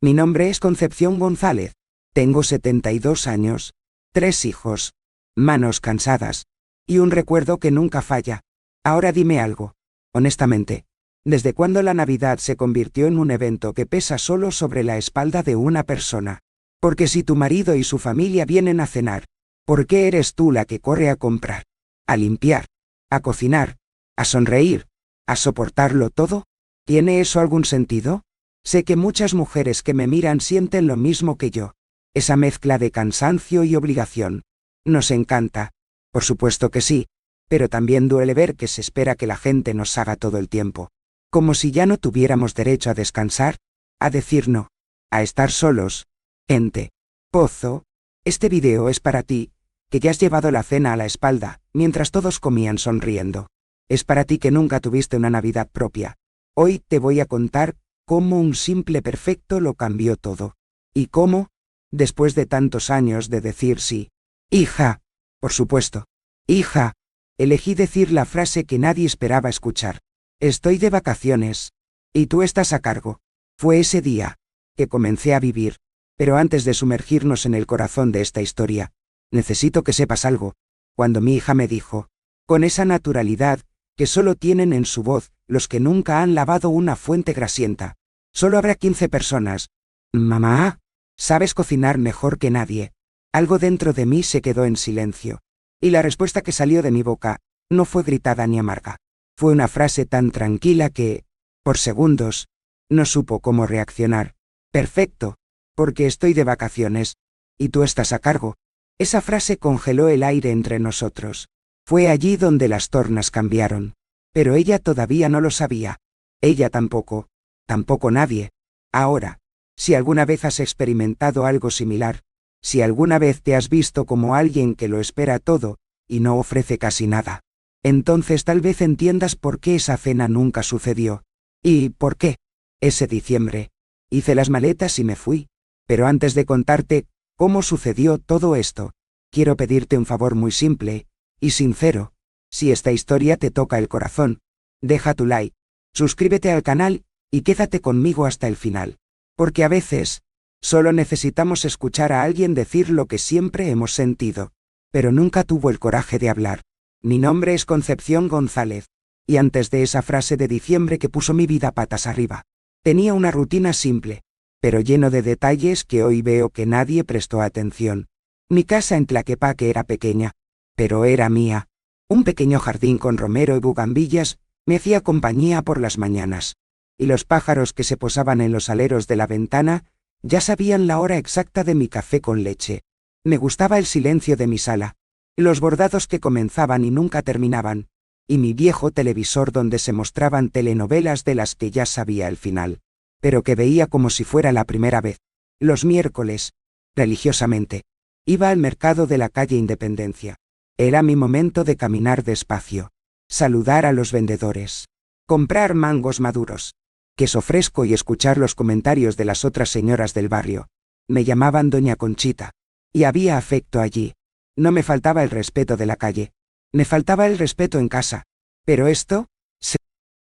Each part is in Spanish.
Mi nombre es Concepción González. Tengo 72 años, 3 hijos, manos cansadas, y un recuerdo que nunca falla. Ahora dime algo, honestamente. ¿Desde cuándo la Navidad se convirtió en un evento que pesa solo sobre la espalda de una persona? Porque si tu marido y su familia vienen a cenar, ¿por qué eres tú la que corre a comprar, a limpiar, a cocinar, a sonreír, a soportarlo todo? ¿Tiene eso algún sentido? Sé que muchas mujeres que me miran sienten lo mismo que yo. Esa mezcla de cansancio y obligación. Nos encanta. Por supuesto que sí, pero también duele ver que se espera que la gente nos haga todo el tiempo. Como si ya no tuviéramos derecho a descansar, a decir no, a estar solos. Ente. Pozo. Este video es para ti, que ya has llevado la cena a la espalda, mientras todos comían sonriendo. Es para ti que nunca tuviste una Navidad propia. Hoy te voy a contar cómo un simple perfecto lo cambió todo. Y cómo, después de tantos años de decir sí, hija, por supuesto, hija, elegí decir la frase que nadie esperaba escuchar. Estoy de vacaciones. Y tú estás a cargo. Fue ese día que comencé a vivir. Pero antes de sumergirnos en el corazón de esta historia, necesito que sepas algo. Cuando mi hija me dijo, con esa naturalidad que solo tienen en su voz los que nunca han lavado una fuente grasienta, solo habrá 15 personas. Mamá, sabes cocinar mejor que nadie. Algo dentro de mí se quedó en silencio. Y la respuesta que salió de mi boca no fue gritada ni amarga. Fue una frase tan tranquila que, por segundos, no supo cómo reaccionar. Perfecto, porque estoy de vacaciones, y tú estás a cargo. Esa frase congeló el aire entre nosotros. Fue allí donde las tornas cambiaron. Pero ella todavía no lo sabía. Ella tampoco. Tampoco nadie. Ahora, si alguna vez has experimentado algo similar, si alguna vez te has visto como alguien que lo espera todo, y no ofrece casi nada, entonces tal vez entiendas por qué esa cena nunca sucedió. ¿Y por qué? Ese diciembre, hice las maletas y me fui. Pero antes de contarte cómo sucedió todo esto, quiero pedirte un favor muy simple y sincero. Si esta historia te toca el corazón, deja tu like, suscríbete al canal y quédate conmigo hasta el final. Porque a veces, solo necesitamos escuchar a alguien decir lo que siempre hemos sentido, pero nunca tuvo el coraje de hablar. Mi nombre es Concepción González, y antes de esa frase de diciembre que puso mi vida patas arriba, tenía una rutina simple, pero lleno de detalles que hoy veo que nadie prestó atención. Mi casa en Tlaquepaque era pequeña, pero era mía. Un pequeño jardín con romero y bugambillas me hacía compañía por las mañanas, y los pájaros que se posaban en los aleros de la ventana ya sabían la hora exacta de mi café con leche. Me gustaba el silencio de mi sala, los bordados que comenzaban y nunca terminaban, y mi viejo televisor donde se mostraban telenovelas de las que ya sabía el final, pero que veía como si fuera la primera vez. Los miércoles, religiosamente, iba al mercado de la calle Independencia. Era mi momento de caminar despacio, saludar a los vendedores, comprar mangos maduros, queso fresco y escuchar los comentarios de las otras señoras del barrio. Me llamaban Doña Conchita, y había afecto allí. No me faltaba el respeto de la calle, me faltaba el respeto en casa. Pero esto,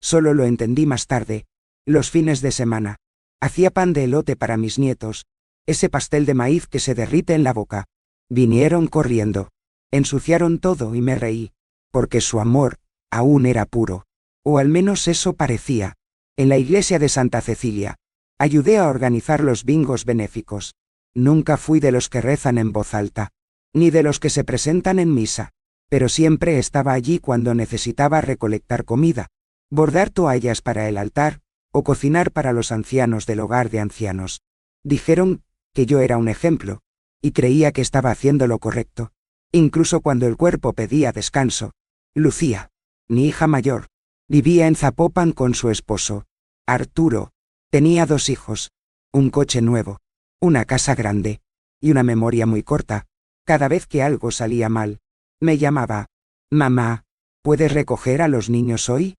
solo lo entendí más tarde. Los fines de semana, hacía pan de elote para mis nietos, ese pastel de maíz que se derrite en la boca. Vinieron corriendo, ensuciaron todo y me reí, porque su amor aún era puro, o al menos eso parecía. En la iglesia de Santa Cecilia, ayudé a organizar los bingos benéficos. Nunca fui de los que rezan en voz alta, ni de los que se presentan en misa, pero siempre estaba allí cuando necesitaba recolectar comida, bordar toallas para el altar, o cocinar para los ancianos del hogar de ancianos. Dijeron que yo era un ejemplo, y creía que estaba haciendo lo correcto, incluso cuando el cuerpo pedía descanso. Lucía, mi hija mayor, vivía en Zapopan con su esposo, Arturo. Tenía 2 hijos, un coche nuevo, una casa grande, y una memoria muy corta. Cada vez que algo salía mal, me llamaba. Mamá, ¿puedes recoger a los niños hoy?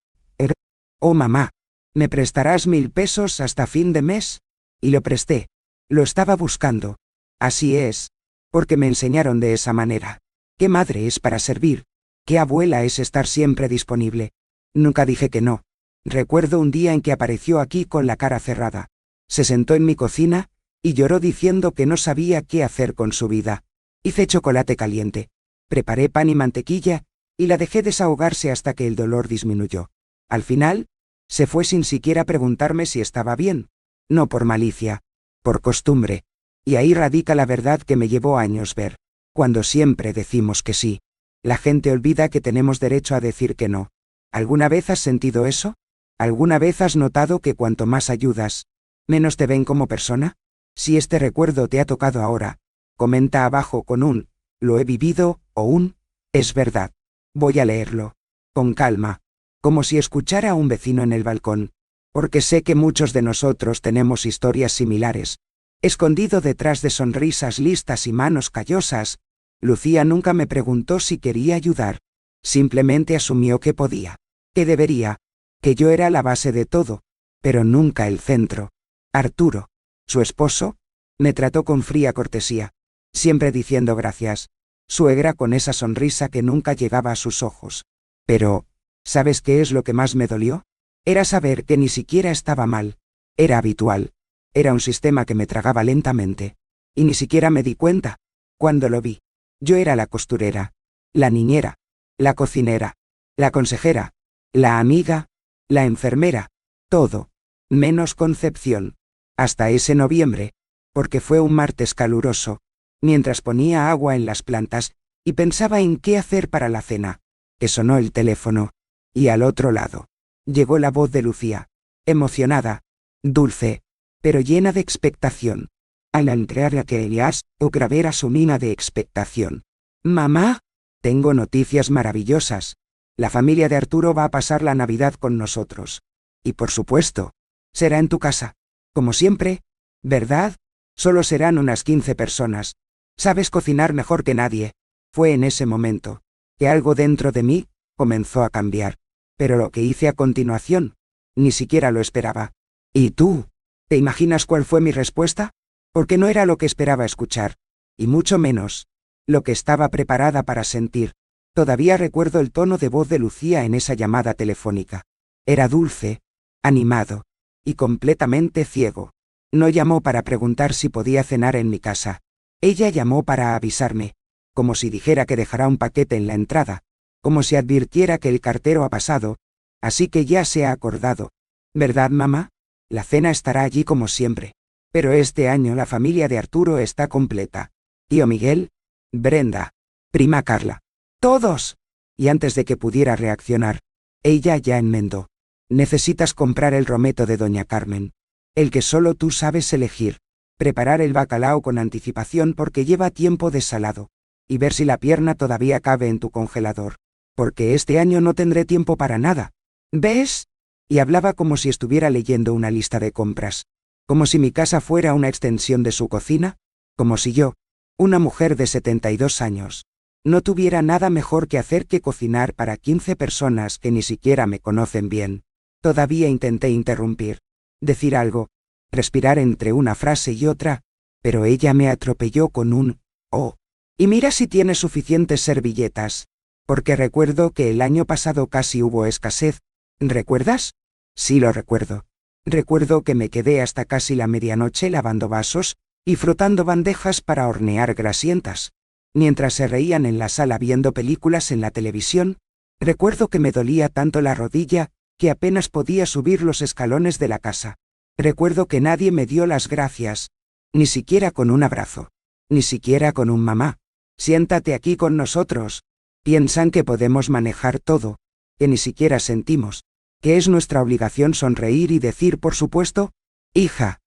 Oh mamá, ¿me prestarás 1000 pesos hasta fin de mes? Y lo presté. Lo estaba buscando. Así es, porque me enseñaron de esa manera. ¿Qué madre es para servir? ¿Qué abuela es estar siempre disponible? Nunca dije que no. Recuerdo un día en que apareció aquí con la cara cerrada. Se sentó en mi cocina, y lloró diciendo que no sabía qué hacer con su vida. Hice chocolate caliente. Preparé pan y mantequilla, y la dejé desahogarse hasta que el dolor disminuyó. Al final, se fue sin siquiera preguntarme si estaba bien. No por malicia, por costumbre. Y ahí radica la verdad que me llevó años ver. Cuando siempre decimos que sí, la gente olvida que tenemos derecho a decir que no. ¿Alguna vez has sentido eso? ¿Alguna vez has notado que cuanto más ayudas, menos te ven como persona? Si este recuerdo te ha tocado ahora, comenta abajo con un «lo he vivido» o un «es verdad». Voy a leerlo. Con calma. Como si escuchara a un vecino en el balcón. Porque sé que muchos de nosotros tenemos historias similares. Escondido detrás de sonrisas listas y manos callosas, Lucía nunca me preguntó si quería ayudar. Simplemente asumió que podía, que debería, que yo era la base de todo, pero nunca el centro. Arturo, su esposo, me trató con fría cortesía, siempre diciendo gracias. Suegra con esa sonrisa que nunca llegaba a sus ojos. Pero, ¿sabes qué es lo que más me dolió? Era saber que ni siquiera estaba mal. Era habitual. Era un sistema que me tragaba lentamente. Y ni siquiera me di cuenta. Cuando lo vi, yo era la costurera, la niñera, la cocinera, la consejera, la amiga, la enfermera, todo, menos Concepción. Hasta ese noviembre, porque fue un martes caluroso, mientras ponía agua en las plantas y pensaba en qué hacer para la cena, que sonó el teléfono, y al otro lado, llegó la voz de Lucía, emocionada, dulce, pero llena de expectación. Al entrar a que Elias, o gravera su mina de expectación. «Mamá, tengo noticias maravillosas. La familia de Arturo va a pasar la Navidad con nosotros. Y por supuesto, será en tu casa. Como siempre, ¿verdad? Solo serán unas 15 personas. Sabes cocinar mejor que nadie». Fue en ese momento que algo dentro de mí comenzó a cambiar. Pero lo que hice a continuación, ni siquiera lo esperaba. ¿Y tú? ¿Te imaginas cuál fue mi respuesta? Porque no era lo que esperaba escuchar, y mucho menos lo que estaba preparada para sentir. Todavía recuerdo el tono de voz de Lucía en esa llamada telefónica. Era dulce, animado, y completamente ciego. No llamó para preguntar si podía cenar en mi casa. Ella llamó para avisarme, como si dijera que dejará un paquete en la entrada, como si advirtiera que el cartero ha pasado, así que ya se ha acordado. ¿Verdad, mamá? La cena estará allí como siempre. Pero este año la familia de Arturo está completa. Tío Miguel, Brenda, prima Carla. ¡Todos! Y antes de que pudiera reaccionar, ella ya enmendó. Necesitas comprar el rometo de doña Carmen. El que solo tú sabes elegir. Preparar el bacalao con anticipación porque lleva tiempo desalado. Y ver si la pierna todavía cabe en tu congelador. Porque este año no tendré tiempo para nada. ¿Ves? Y hablaba como si estuviera leyendo una lista de compras. Como si mi casa fuera una extensión de su cocina, como si yo, una mujer de 72 años, no tuviera nada mejor que hacer que cocinar para 15 personas que ni siquiera me conocen bien. Todavía intenté interrumpir, decir algo, respirar entre una frase y otra, pero ella me atropelló con un «oh». Y mira si tienes suficientes servilletas, porque recuerdo que el año pasado casi hubo escasez. ¿Recuerdas? Sí, lo recuerdo. Recuerdo que me quedé hasta casi la medianoche lavando vasos y frotando bandejas para hornear grasientas. Mientras se reían en la sala viendo películas en la televisión, recuerdo que me dolía tanto la rodilla que apenas podía subir los escalones de la casa. Recuerdo que nadie me dio las gracias, ni siquiera con un abrazo, ni siquiera con un «mamá, siéntate aquí con nosotros». Piensan que podemos manejar todo, que ni siquiera sentimos, que es nuestra obligación sonreír y decir por supuesto, «hija,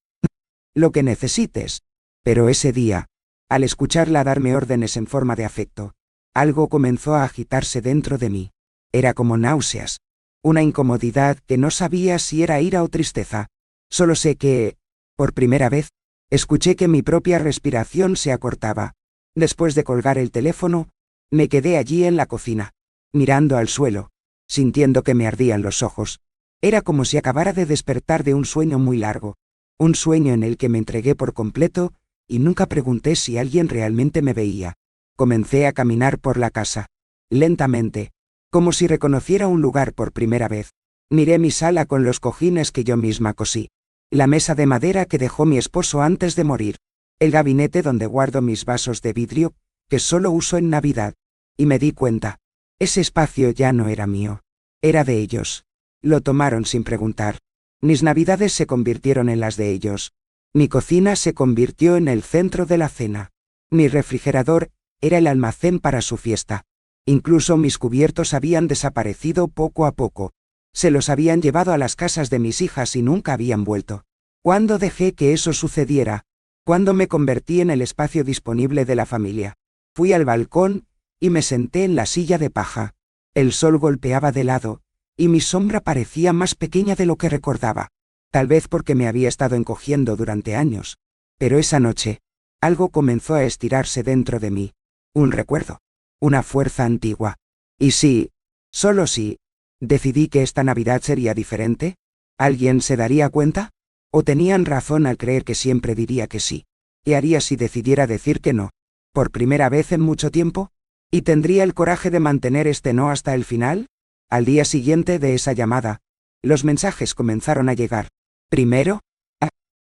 lo que necesites». Pero ese día, al escucharla darme órdenes en forma de afecto, algo comenzó a agitarse dentro de mí. Era como náuseas, una incomodidad que no sabía si era ira o tristeza. Solo sé que, por primera vez, escuché que mi propia respiración se acortaba. Después de colgar el teléfono, me quedé allí en la cocina, mirando al suelo, sintiendo que me ardían los ojos. Era como si acabara de despertar de un sueño muy largo, un sueño en el que me entregué por completo y nunca pregunté si alguien realmente me veía. Comencé a caminar por la casa, lentamente, como si reconociera un lugar por primera vez. Miré mi sala con los cojines que yo misma cosí. la mesa de madera que dejó mi esposo antes de morir, el gabinete donde guardo mis vasos de vidrio, que solo uso en Navidad. Y me di cuenta. Ese espacio ya no era mío. Era de ellos. Lo tomaron sin preguntar. Mis Navidades se convirtieron en las de ellos. Mi cocina se convirtió en el centro de la cena. Mi refrigerador era el almacén para su fiesta. Incluso mis cubiertos habían desaparecido poco a poco. Se los habían llevado a las casas de mis hijas y nunca habían vuelto. ¿Cuándo dejé que eso sucediera? ¿Cuándo me convertí en el espacio disponible de la familia? Fui al balcón y me senté en la silla de paja. El sol golpeaba de lado, y mi sombra parecía más pequeña de lo que recordaba. Tal vez porque me había estado encogiendo durante años. Pero esa noche, algo comenzó a estirarse dentro de mí. Un recuerdo. Una fuerza antigua. Y sí, solo sí, decidí que esta Navidad sería diferente. ¿Alguien se daría cuenta? ¿O tenían razón al creer que siempre diría que sí? ¿Qué haría si decidiera decir que no? ¿Por primera vez en mucho tiempo? ¿Y tendría el coraje de mantener este no hasta el final? Al día siguiente de esa llamada, los mensajes comenzaron a llegar. Primero,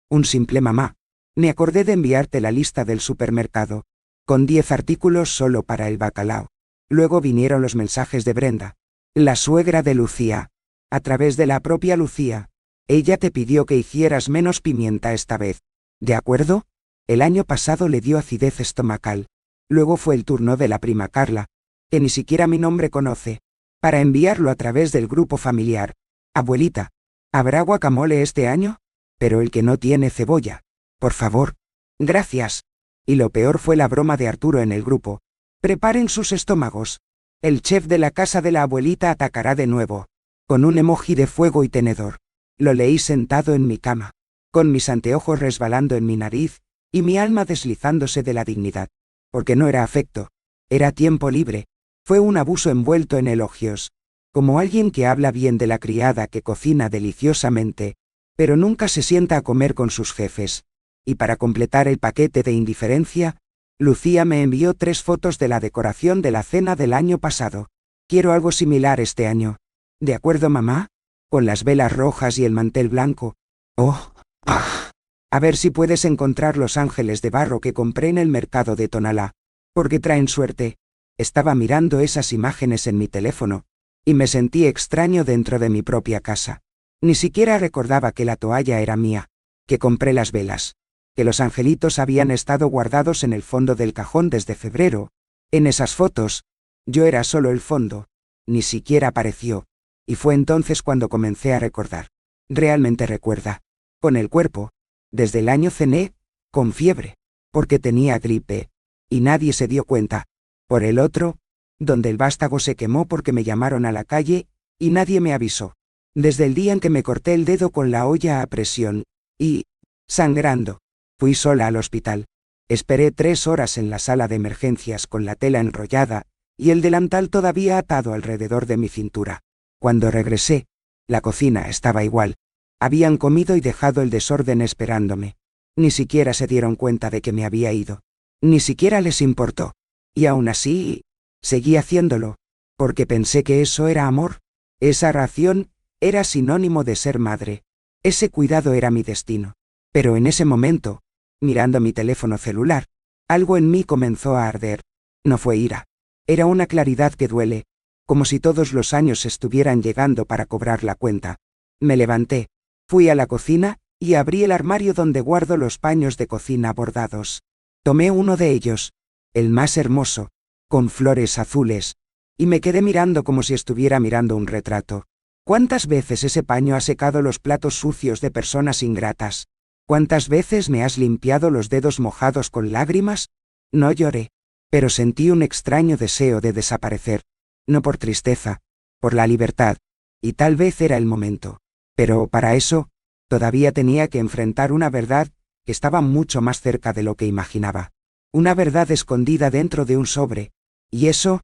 un simple mamá. Me acordé de enviarte la lista del supermercado, con 10 artículos solo para el bacalao. Luego vinieron los mensajes de Brenda, la suegra de Lucía. A través de la propia Lucía. Ella te pidió que hicieras menos pimienta esta vez. ¿De acuerdo? El año pasado le dio acidez estomacal. Luego fue el turno de la prima Carla, que ni siquiera mi nombre conoce, para enviarlo a través del grupo familiar. Abuelita, ¿habrá guacamole este año? Pero el que no tiene cebolla. Por favor. Gracias. Y lo peor fue la broma de Arturo en el grupo. Preparen sus estómagos. El chef de la casa de la abuelita atacará de nuevo. Con un emoji de fuego y tenedor. Lo leí sentado en mi cama, con mis anteojos resbalando en mi nariz, y mi alma deslizándose de la dignidad. Porque no era afecto. Era tiempo libre. Fue un abuso envuelto en elogios. Como alguien que habla bien de la criada que cocina deliciosamente, pero nunca se sienta a comer con sus jefes. Y para completar el paquete de indiferencia, Lucía me envió 3 fotos de la decoración de la cena del año pasado. Quiero algo similar este año. ¿De acuerdo, mamá? Con las velas rojas y el mantel blanco. Oh, ah. A ver si puedes encontrar los ángeles de barro que compré en el mercado de Tonalá. Porque traen suerte. Estaba mirando esas imágenes en mi teléfono, y me sentí extraño dentro de mi propia casa. Ni siquiera recordaba que la toalla era mía, que compré las velas, que los angelitos habían estado guardados en el fondo del cajón desde febrero. En esas fotos, yo era solo el fondo. Ni siquiera apareció. Y fue entonces cuando comencé a recordar. Realmente recuerda. Con el cuerpo. Desde el año cené, con fiebre, porque tenía gripe. Y nadie se dio cuenta. Por el otro, donde el vástago se quemó porque me llamaron a la calle, y nadie me avisó. Desde el día en que me corté el dedo con la olla a presión, y, sangrando, fui sola al hospital. Esperé 3 horas en la sala de emergencias con la tela enrollada, y el delantal todavía atado alrededor de mi cintura. Cuando regresé, la cocina estaba igual. Habían comido y dejado el desorden esperándome. Ni siquiera se dieron cuenta de que me había ido. Ni siquiera les importó. Y aún así, seguí haciéndolo, porque pensé que eso era amor. Esa ración era sinónimo de ser madre. Ese cuidado era mi destino. Pero en ese momento, mirando mi teléfono celular, algo en mí comenzó a arder. No fue ira. Era una claridad que duele, como si todos los años estuvieran llegando para cobrar la cuenta. Me levanté, fui a la cocina, y abrí el armario donde guardo los paños de cocina bordados. Tomé uno de ellos, el más hermoso, con flores azules, y me quedé mirando como si estuviera mirando un retrato. ¿Cuántas veces ese paño ha secado los platos sucios de personas ingratas? ¿Cuántas veces me has limpiado los dedos mojados con lágrimas? No lloré, pero sentí un extraño deseo de desaparecer. No por tristeza, por la libertad, y tal vez era el momento. Pero para eso, todavía tenía que enfrentar una verdad que estaba mucho más cerca de lo que imaginaba. Una verdad escondida dentro de un sobre, y eso,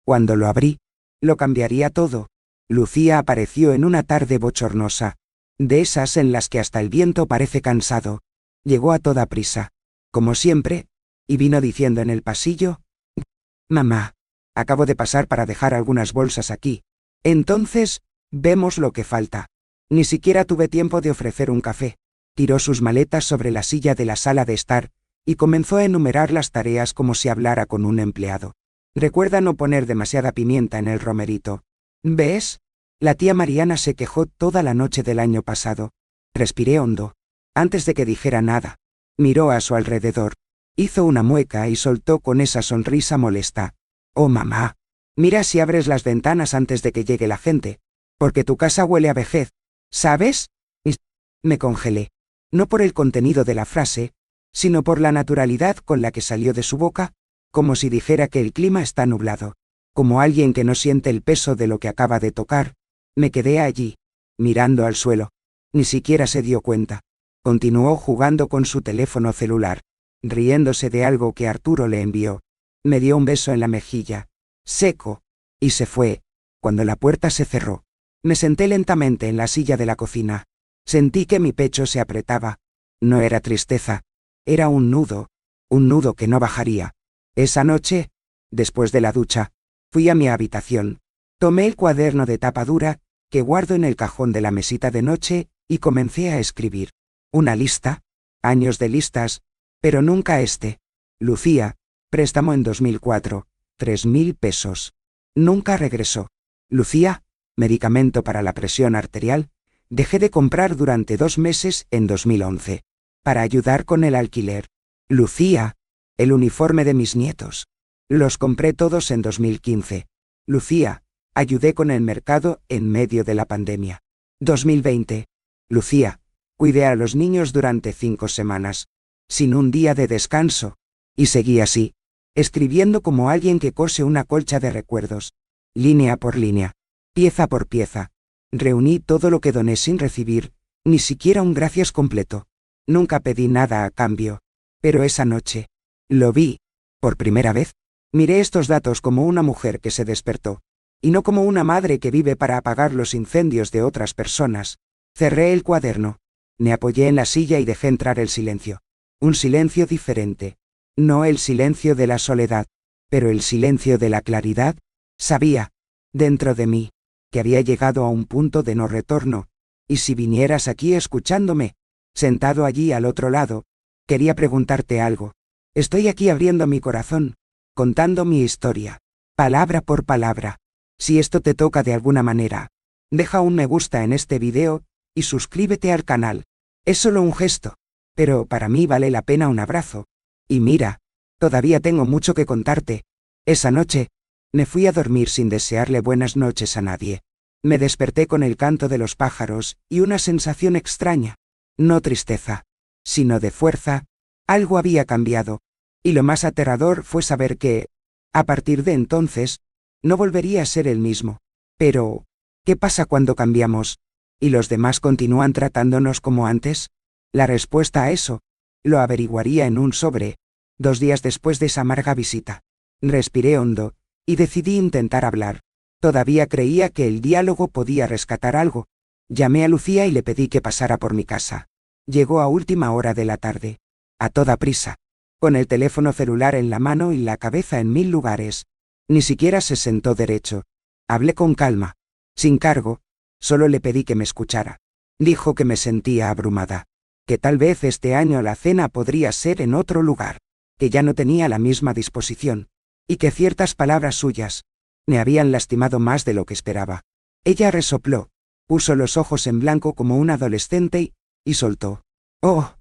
cuando lo abrí, lo cambiaría todo. Lucía apareció en una tarde bochornosa, de esas en las que hasta el viento parece cansado. Llegó a toda prisa, como siempre, y vino diciendo en el pasillo: «Mamá, acabo de pasar para dejar algunas bolsas aquí. Entonces, vemos lo que falta». Ni siquiera tuve tiempo de ofrecer un café. Tiró sus maletas sobre la silla de la sala de estar, y comenzó a enumerar las tareas como si hablara con un empleado. Recuerda no poner demasiada pimienta en el romerito. ¿Ves? La tía Mariana se quejó toda la noche del año pasado. Respiré hondo. Antes de que dijera nada, miró a su alrededor. Hizo una mueca y soltó con esa sonrisa molesta. Oh, mamá. Mira si abres las ventanas antes de que llegue la gente. Porque tu casa huele a vejez. ¿Sabes? Me congelé. No por el contenido de la frase, sino por la naturalidad con la que salió de su boca, como si dijera que el clima está nublado. Como alguien que no siente el peso de lo que acaba de tocar, me quedé allí, mirando al suelo. Ni siquiera se dio cuenta. Continuó jugando con su teléfono celular, riéndose de algo que Arturo le envió. Me dio un beso en la mejilla, seco, y se fue. Cuando la puerta se cerró, me senté lentamente en la silla de la cocina. Sentí que mi pecho se apretaba. No era tristeza, era un nudo que no bajaría. Esa noche, después de la ducha, fui a mi habitación. Tomé el cuaderno de tapa dura, que guardo en el cajón de la mesita de noche, y comencé a escribir. Una lista, años de listas, pero nunca este. Lucía, préstamo en 2004, 3.000 pesos. Nunca regresó. Lucía, medicamento para la presión arterial, dejé de comprar durante 2 meses en 2011. Para ayudar con el alquiler. Lucía, el uniforme de mis nietos. Los compré todos en 2015. Lucía, ayudé con el mercado en medio de la pandemia. 2020. Lucía, cuidé a los niños durante 5 semanas. Sin un día de descanso. Y seguí así, escribiendo como alguien que cose una colcha de recuerdos. Línea por línea. Pieza por pieza. Reuní todo lo que doné sin recibir, ni siquiera un gracias completo. Nunca pedí nada a cambio. Pero esa noche, lo vi, por primera vez. Miré estos datos como una mujer que se despertó, y no como una madre que vive para apagar los incendios de otras personas. Cerré el cuaderno. Me apoyé en la silla y dejé entrar el silencio. Un silencio diferente. No el silencio de la soledad, pero el silencio de la claridad. Sabía, dentro de mí, que había llegado a un punto de no retorno, y si vinieras aquí escuchándome, sentado allí al otro lado, quería preguntarte algo. Estoy aquí abriendo mi corazón, contando mi historia, palabra por palabra. Si esto te toca de alguna manera, deja un me gusta en este video, y suscríbete al canal. Es solo un gesto, pero para mí vale la pena un abrazo. Y mira, todavía tengo mucho que contarte. Esa noche, me fui a dormir sin desearle buenas noches a nadie. Me desperté con el canto de los pájaros y una sensación extraña. No tristeza, sino de fuerza. Algo había cambiado. Y lo más aterrador fue saber que, a partir de entonces, no volvería a ser el mismo. Pero, ¿qué pasa cuando cambiamos? ¿Y los demás continúan tratándonos como antes? La respuesta a eso, lo averiguaría en un sobre, 2 días después de esa amarga visita. Respiré hondo, y decidí intentar hablar. Todavía creía que el diálogo podía rescatar algo. Llamé a Lucía y le pedí que pasara por mi casa. Llegó a última hora de la tarde. A toda prisa. Con el teléfono celular en la mano y la cabeza en 1000 lugares. Ni siquiera se sentó derecho. Hablé con calma. Sin cargo. Solo le pedí que me escuchara. Dijo que me sentía abrumada. Que tal vez este año la cena podría ser en otro lugar. Que ya no tenía la misma disposición. Y que ciertas palabras suyas me habían lastimado más de lo que esperaba. Ella resopló, puso los ojos en blanco como un adolescente y soltó. Oh,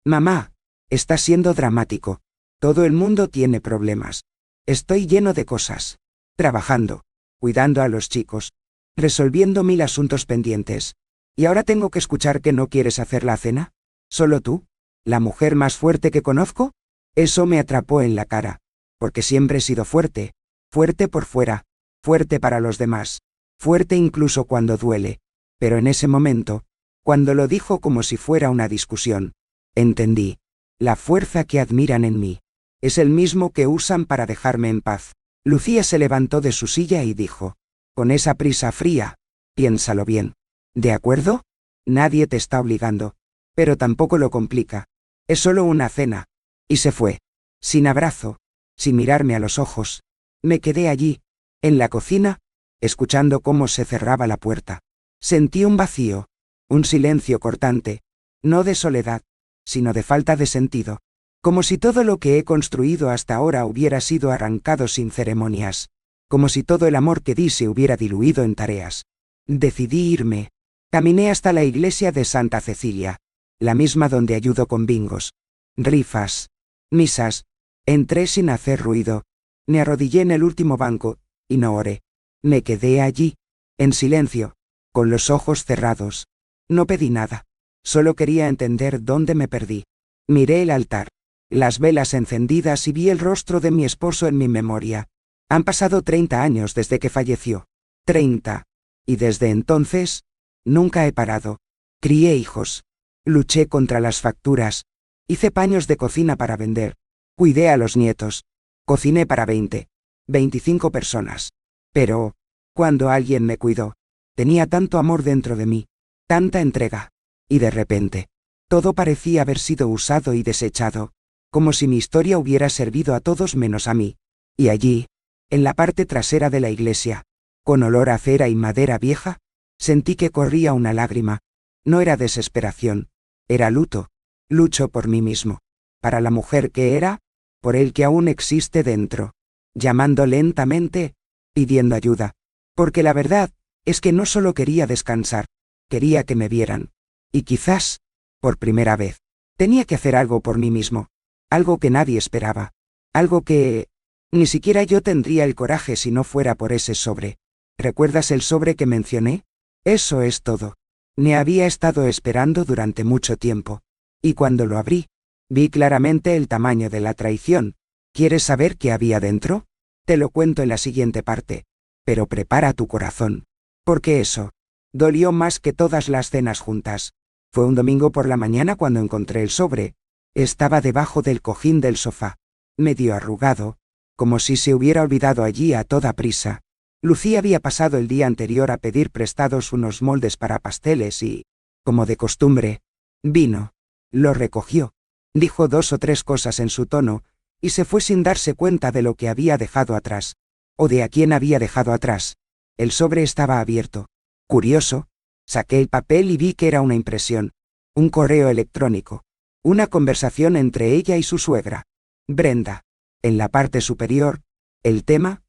mamá, está siendo dramático. Todo el mundo tiene problemas. Estoy lleno de cosas. Trabajando, cuidando a los chicos, resolviendo 1000 asuntos pendientes. ¿Y ahora tengo que escuchar que no quieres hacer la cena? ¿Solo tú? ¿La mujer más fuerte que conozco? Eso me atrapó en la cara. Porque siempre he sido fuerte. Fuerte por fuera. Fuerte para los demás. Fuerte incluso cuando duele. Pero en ese momento, cuando lo dijo como si fuera una discusión, entendí. La fuerza que admiran en mí es el mismo que usan para dejarme en paz. Lucía se levantó de su silla y dijo, con esa prisa fría, piénsalo bien. ¿De acuerdo? Nadie te está obligando. Pero tampoco lo complica. Es solo una cena. Y se fue. Sin abrazo. Sin mirarme a los ojos. Me quedé allí, en la cocina, escuchando cómo se cerraba la puerta. Sentí un vacío, un silencio cortante, no de soledad, sino de falta de sentido. Como si todo lo que he construido hasta ahora hubiera sido arrancado sin ceremonias. Como si todo el amor que di se hubiera diluido en tareas. Decidí irme. Caminé hasta la iglesia de Santa Cecilia, la misma donde ayudo con bingos, rifas, misas. Entré sin hacer ruido. Me arrodillé en el último banco, y no oré. Me quedé allí, en silencio, con los ojos cerrados. No pedí nada. Solo quería entender dónde me perdí. Miré el altar, las velas encendidas y vi el rostro de mi esposo en mi memoria. Han pasado 30 años desde que falleció. 30. Y desde entonces, nunca he parado. Crié hijos. Luché contra las facturas. Hice paños de cocina para vender. Cuidé a los nietos. Cociné para 20, 25 personas. Pero, cuando alguien me cuidó, tenía tanto amor dentro de mí, tanta entrega. Y de repente, todo parecía haber sido usado y desechado, como si mi historia hubiera servido a todos menos a mí. Y allí, en la parte trasera de la iglesia, con olor a cera y madera vieja, sentí que corría una lágrima. No era desesperación, era luto. Lucho por mí mismo, para la mujer que era, por el que aún existe dentro, llamando lentamente, pidiendo ayuda, porque la verdad es que no solo quería descansar, quería que me vieran. Y quizás, por primera vez, tenía que hacer algo por mí mismo, algo que nadie esperaba, algo que ni siquiera yo tendría el coraje si no fuera por ese sobre. ¿Recuerdas el sobre que mencioné? Eso es todo. Me había estado esperando durante mucho tiempo. Y cuando lo abrí, vi claramente el tamaño de la traición. ¿Quieres saber qué había dentro? Te lo cuento en la siguiente parte. Pero prepara tu corazón. Porque eso dolió más que todas las cenas juntas. Fue un domingo por la mañana cuando encontré el sobre. Estaba debajo del cojín del sofá, medio arrugado, como si se hubiera olvidado allí a toda prisa. Lucía había pasado el día anterior a pedir prestados unos moldes para pasteles y, como de costumbre, vino. Lo recogió, dijo 2 o 3 cosas en su tono, y se fue sin darse cuenta de lo que había dejado atrás, o de a quién había dejado atrás. El sobre estaba abierto. Curioso, saqué el papel y vi que era una impresión, un correo electrónico, una conversación entre ella y su suegra, Brenda. En la parte superior, el tema: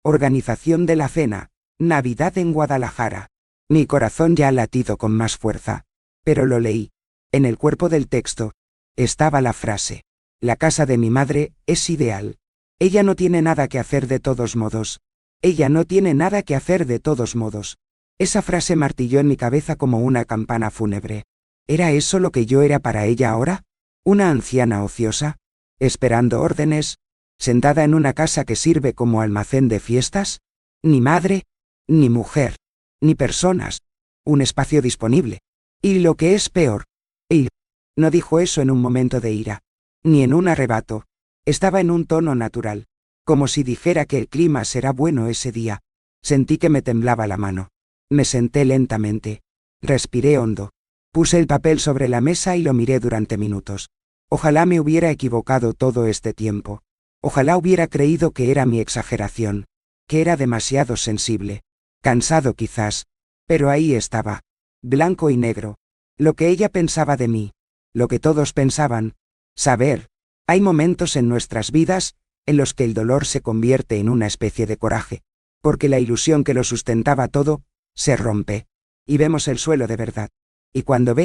organización de la cena, Navidad en Guadalajara. Mi corazón ya ha latido con más fuerza, pero lo leí. En el cuerpo del texto estaba la frase: la casa de mi madre es ideal. Ella no tiene nada que hacer de todos modos. Ella no tiene nada que hacer de todos modos. Esa frase martilló en mi cabeza como una campana fúnebre. ¿Era eso lo que yo era para ella ahora? ¿Una anciana ociosa, esperando órdenes, sentada en una casa que sirve como almacén de fiestas? Ni madre, ni mujer, ni personas. Un espacio disponible. Y lo que es peor, no dijo eso en un momento de ira, ni en un arrebato. Estaba en un tono natural, como si dijera que el clima será bueno ese día. Sentí que me temblaba la mano. Me senté lentamente. Respiré hondo. Puse el papel sobre la mesa y lo miré durante minutos. Ojalá me hubiera equivocado todo este tiempo. Ojalá hubiera creído que era mi exageración, que era demasiado sensible. Cansado quizás. Pero ahí estaba. Blanco y negro. Lo que ella pensaba de mí. Lo que todos pensaban. Saber. Hay momentos en nuestras vidas en los que el dolor se convierte en una especie de coraje, porque la ilusión que lo sustentaba todo se rompe, y vemos el suelo de verdad. Y cuando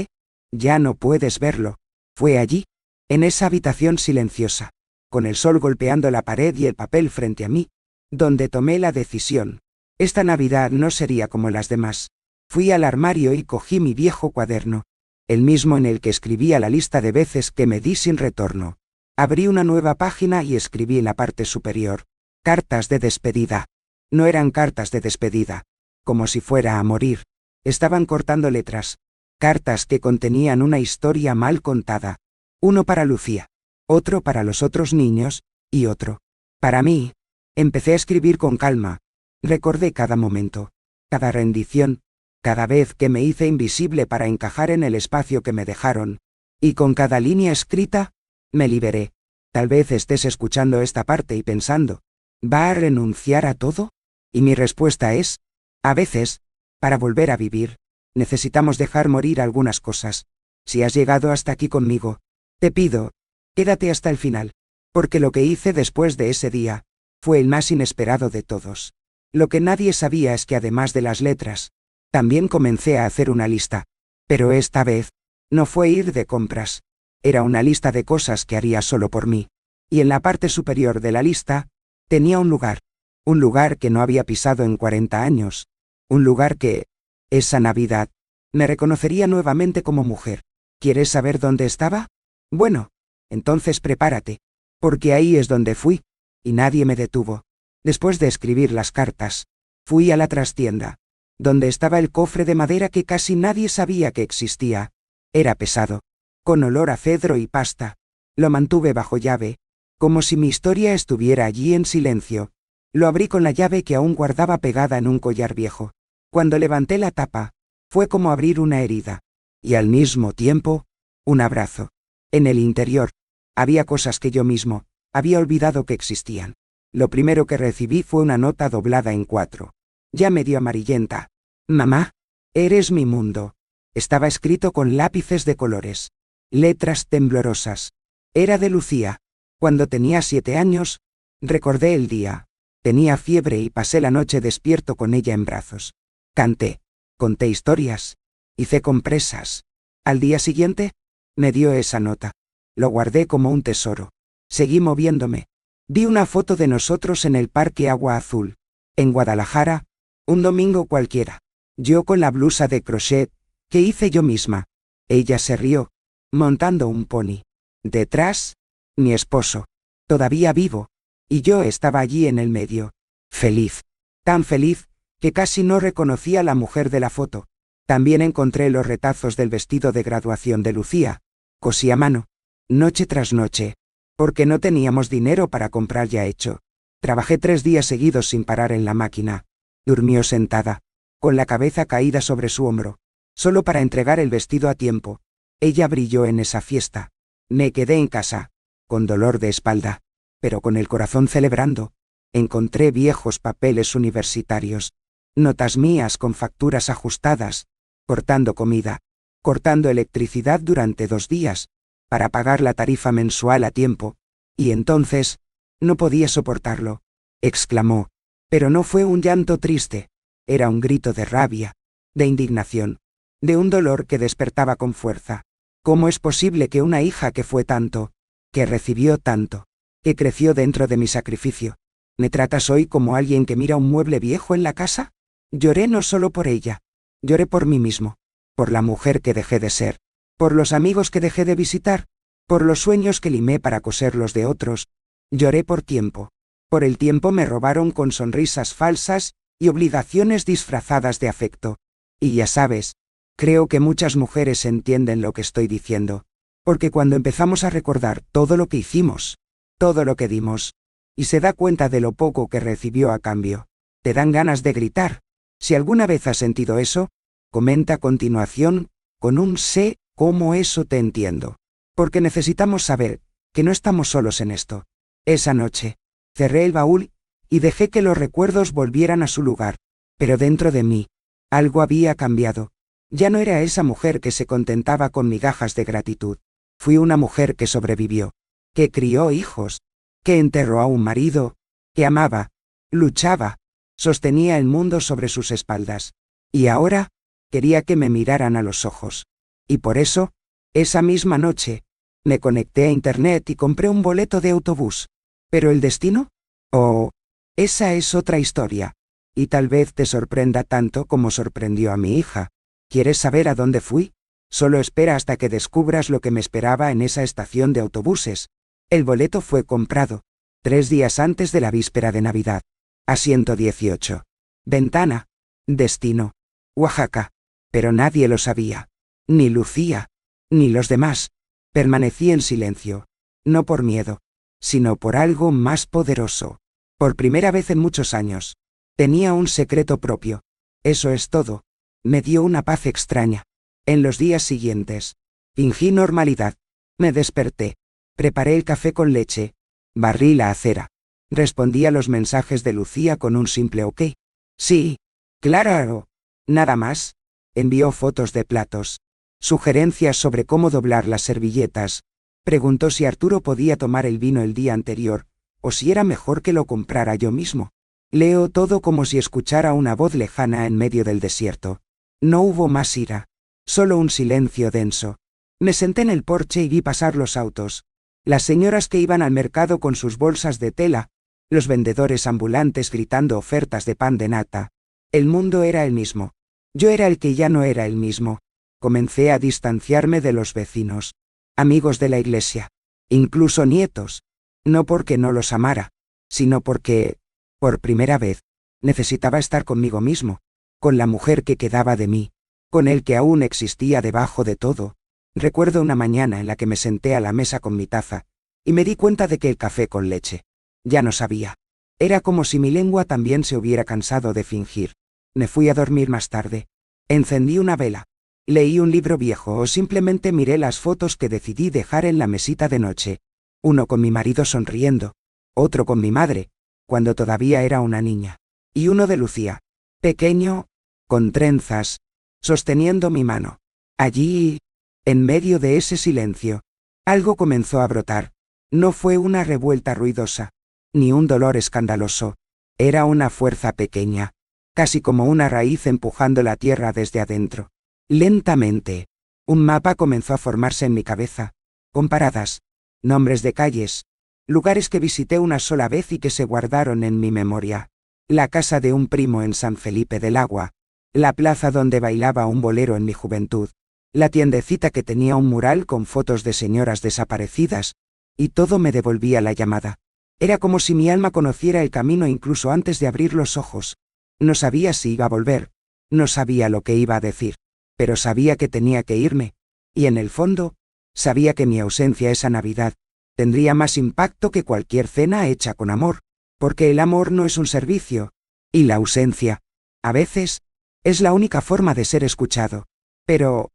ya no puedes verlo. Fue allí, en esa habitación silenciosa, con el sol golpeando la pared y el papel frente a mí, donde tomé la decisión. Esta Navidad no sería como las demás. Fui al armario y cogí mi viejo cuaderno, el mismo en el que escribía la lista de veces que me di sin retorno. Abrí una nueva página y escribí en la parte superior: cartas de despedida. No eran cartas de despedida, como si fuera a morir. Estaban cortando letras. Cartas que contenían una historia mal contada. Uno para Lucía, otro para los otros niños, y otro para mí. Empecé a escribir con calma. Recordé cada momento, cada rendición, cada vez que me hice invisible para encajar en el espacio que me dejaron. Y con cada línea escrita, me liberé. Tal vez estés escuchando esta parte y pensando: ¿va a renunciar a todo? Y mi respuesta es: a veces. Para volver a vivir, necesitamos dejar morir algunas cosas. Si has llegado hasta aquí conmigo, te pido, quédate hasta el final. Porque lo que hice después de ese día fue el más inesperado de todos. Lo que nadie sabía es que además de las letras, también comencé a hacer una lista. Pero esta vez, no fue ir de compras. Era una lista de cosas que haría solo por mí. Y en la parte superior de la lista, tenía un lugar. Un lugar que no había pisado en 40 años. Un lugar que, esa Navidad, me reconocería nuevamente como mujer. ¿Quieres saber dónde estaba? Bueno, entonces prepárate. Porque ahí es donde fui. Y nadie me detuvo. Después de escribir las cartas, fui a la trastienda, donde estaba el cofre de madera que casi nadie sabía que existía. Era pesado, con olor a cedro y pasta. Lo mantuve bajo llave, como si mi historia estuviera allí en silencio. Lo abrí con la llave que aún guardaba pegada en un collar viejo. Cuando levanté la tapa, fue como abrir una herida. Y al mismo tiempo, un abrazo. En el interior, había cosas que yo mismo había olvidado que existían. Lo primero que recibí fue una nota doblada en 4. Ya medio amarillenta. Mamá, eres mi mundo. Estaba escrito con lápices de colores. Letras temblorosas. Era de Lucía. Cuando tenía 7 años, recordé el día. Tenía fiebre y pasé la noche despierto con ella en brazos. Canté. Conté historias. Hice compresas. Al día siguiente, me dio esa nota. Lo guardé como un tesoro. Seguí moviéndome. Vi una foto de nosotros en el Parque Agua Azul, en Guadalajara, un domingo cualquiera. Yo con la blusa de crochet, que hice yo misma. Ella se rió, montando un pony. Detrás, mi esposo, todavía vivo, y yo estaba allí en el medio. Feliz. Tan feliz, que casi no reconocía a la mujer de la foto. También encontré los retazos del vestido de graduación de Lucía. Cosí a mano, noche tras noche, porque no teníamos dinero para comprar ya hecho. Trabajé 3 días seguidos sin parar en la máquina. Durmió sentada, con la cabeza caída sobre su hombro, solo para entregar el vestido a tiempo. Ella brilló en esa fiesta. Me quedé en casa, con dolor de espalda, pero con el corazón celebrando. Encontré viejos papeles universitarios, notas mías con facturas ajustadas, cortando comida, cortando electricidad durante 2 días, para pagar la tarifa mensual a tiempo, y entonces, no podía soportarlo, exclamó, pero no fue un llanto triste, era un grito de rabia, de indignación, de un dolor que despertaba con fuerza. ¿Cómo es posible que una hija que fue tanto, que recibió tanto, que creció dentro de mi sacrificio, me tratas hoy como alguien que mira un mueble viejo en la casa? Lloré no solo por ella, lloré por mí mismo, por la mujer que dejé de ser, por los amigos que dejé de visitar, por los sueños que limé para coser los de otros. Lloré por tiempo. Por el tiempo me robaron con sonrisas falsas y obligaciones disfrazadas de afecto. Y ya sabes, creo que muchas mujeres entienden lo que estoy diciendo, porque cuando empezamos a recordar todo lo que hicimos, todo lo que dimos, y se da cuenta de lo poco que recibió a cambio, te dan ganas de gritar. Si alguna vez has sentido eso, comenta a continuación, con un sé cómo eso te entiendo. Porque necesitamos saber que no estamos solos en esto. Esa noche, cerré el baúl y dejé que los recuerdos volvieran a su lugar. Pero dentro de mí, algo había cambiado. Ya no era esa mujer que se contentaba con migajas de gratitud. Fui una mujer que sobrevivió, que crió hijos, que enterró a un marido, que amaba, luchaba, sostenía el mundo sobre sus espaldas. Y ahora, quería que me miraran a los ojos. Y por eso, esa misma noche, me conecté a internet y compré un boleto de autobús. ¿Pero el destino? Oh, esa es otra historia. Y tal vez te sorprenda tanto como sorprendió a mi hija. ¿Quieres saber a dónde fui? Solo espera hasta que descubras lo que me esperaba en esa estación de autobuses. El boleto fue comprado 3 días antes de la víspera de Navidad. Asiento 18. Ventana. Destino. Oaxaca. Pero nadie lo sabía. Ni Lucía, ni los demás. Permanecí en silencio. No por miedo, sino por algo más poderoso. Por primera vez en muchos años. Tenía un secreto propio. Eso es todo. Me dio una paz extraña. En los días siguientes, fingí normalidad. Me desperté. Preparé el café con leche. Barrí la acera. Respondí a los mensajes de Lucía con un simple ok. Sí, claro. Nada más. Envió fotos de platos. Sugerencias sobre cómo doblar las servilletas. Preguntó si Arturo podía tomar el vino el día anterior, o si era mejor que lo comprara yo mismo. Leo todo como si escuchara una voz lejana en medio del desierto. No hubo más ira. Solo un silencio denso. Me senté en el porche y vi pasar los autos. Las señoras que iban al mercado con sus bolsas de tela, los vendedores ambulantes gritando ofertas de pan de nata. El mundo era el mismo. Yo era el que ya no era el mismo. Comencé a distanciarme de los vecinos, amigos de la iglesia, incluso nietos. No porque no los amara, sino porque, por primera vez, necesitaba estar conmigo mismo, con la mujer que quedaba de mí, con el que aún existía debajo de todo. Recuerdo una mañana en la que me senté a la mesa con mi taza, y me di cuenta de que el café con leche ya no sabía. Era como si mi lengua también se hubiera cansado de fingir. Me fui a dormir más tarde. Encendí una vela. Leí un libro viejo o simplemente miré las fotos que decidí dejar en la mesita de noche. Uno con mi marido sonriendo, otro con mi madre, cuando todavía era una niña, y uno de Lucía, pequeño, con trenzas, sosteniendo mi mano. Allí, en medio de ese silencio, algo comenzó a brotar. No fue una revuelta ruidosa, ni un dolor escandaloso. Era una fuerza pequeña, casi como una raíz empujando la tierra desde adentro. Lentamente, un mapa comenzó a formarse en mi cabeza, con paradas, nombres de calles, lugares que visité una sola vez y que se guardaron en mi memoria. La casa de un primo en San Felipe del Agua, la plaza donde bailaba un bolero en mi juventud, la tiendecita que tenía un mural con fotos de señoras desaparecidas, y todo me devolvía la llamada. Era como si mi alma conociera el camino incluso antes de abrir los ojos. No sabía si iba a volver, no sabía lo que iba a decir, pero sabía que tenía que irme, y en el fondo, sabía que mi ausencia esa Navidad tendría más impacto que cualquier cena hecha con amor, porque el amor no es un servicio, y la ausencia, a veces, es la única forma de ser escuchado. Pero,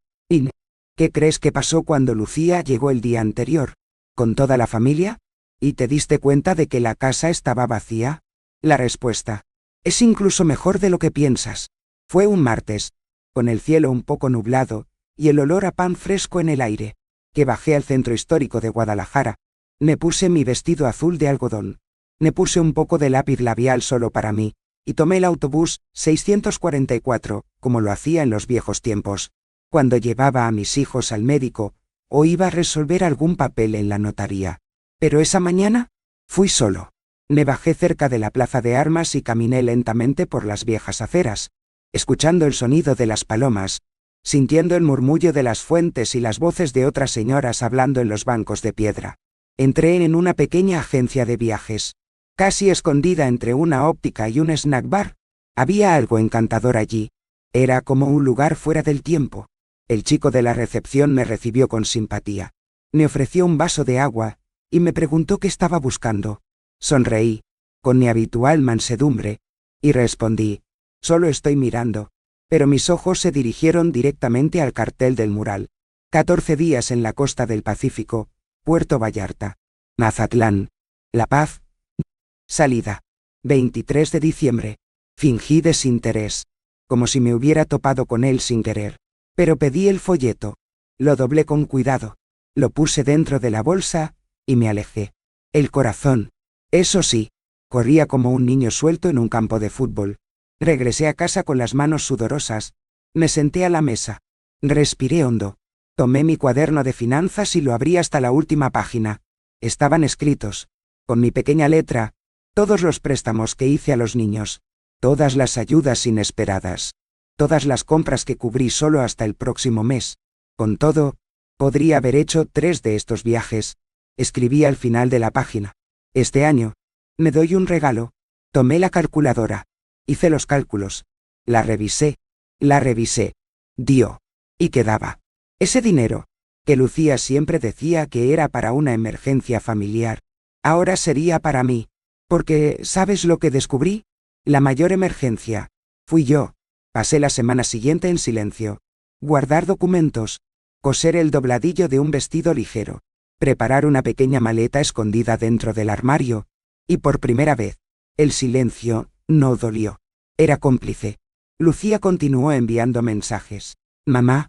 ¿qué crees que pasó cuando Lucía llegó el día anterior, con toda la familia? ¿Y te diste cuenta de que la casa estaba vacía? La respuesta es incluso mejor de lo que piensas. Fue un martes, con el cielo un poco nublado, y el olor a pan fresco en el aire, que bajé al centro histórico de Guadalajara. Me puse mi vestido azul de algodón. Me puse un poco de lápiz labial solo para mí, y tomé el autobús 644, como lo hacía en los viejos tiempos, cuando llevaba a mis hijos al médico, o iba a resolver algún papel en la notaría. Pero esa mañana, fui solo. Me bajé cerca de la plaza de armas y caminé lentamente por las viejas aceras, escuchando el sonido de las palomas, sintiendo el murmullo de las fuentes y las voces de otras señoras hablando en los bancos de piedra. Entré en una pequeña agencia de viajes, casi escondida entre una óptica y un snack bar. Había algo encantador allí. Era como un lugar fuera del tiempo. El chico de la recepción me recibió con simpatía. Me ofreció un vaso de agua, y me preguntó qué estaba buscando. Sonreí, con mi habitual mansedumbre, y respondí, solo estoy mirando. Pero mis ojos se dirigieron directamente al cartel del mural. 14 días en la costa del Pacífico, Puerto Vallarta, Mazatlán, La Paz. Salida. 23 de diciembre. Fingí desinterés, como si me hubiera topado con él sin querer. Pero pedí el folleto. Lo doblé con cuidado. Lo puse dentro de la bolsa, y me alejé. El corazón, eso sí, corría como un niño suelto en un campo de fútbol. Regresé a casa con las manos sudorosas. Me senté a la mesa. Respiré hondo. Tomé mi cuaderno de finanzas y lo abrí hasta la última página. Estaban escritos, con mi pequeña letra, todos los préstamos que hice a los niños, todas las ayudas inesperadas, todas las compras que cubrí solo hasta el próximo mes. Con todo, podría haber hecho 3 de estos viajes. Escribí al final de la página. Este año, me doy un regalo. Tomé la calculadora. Hice los cálculos. La revisé. Dio. Y quedaba. Ese dinero, que Lucía siempre decía que era para una emergencia familiar, ahora sería para mí. Porque, ¿sabes lo que descubrí? La mayor emergencia fui yo. Pasé la semana siguiente en silencio. Guardar documentos. Coser el dobladillo de un vestido ligero. Preparar una pequeña maleta escondida dentro del armario. Y por primera vez, el silencio no dolió. Era cómplice. Lucía continuó enviando mensajes. Mamá,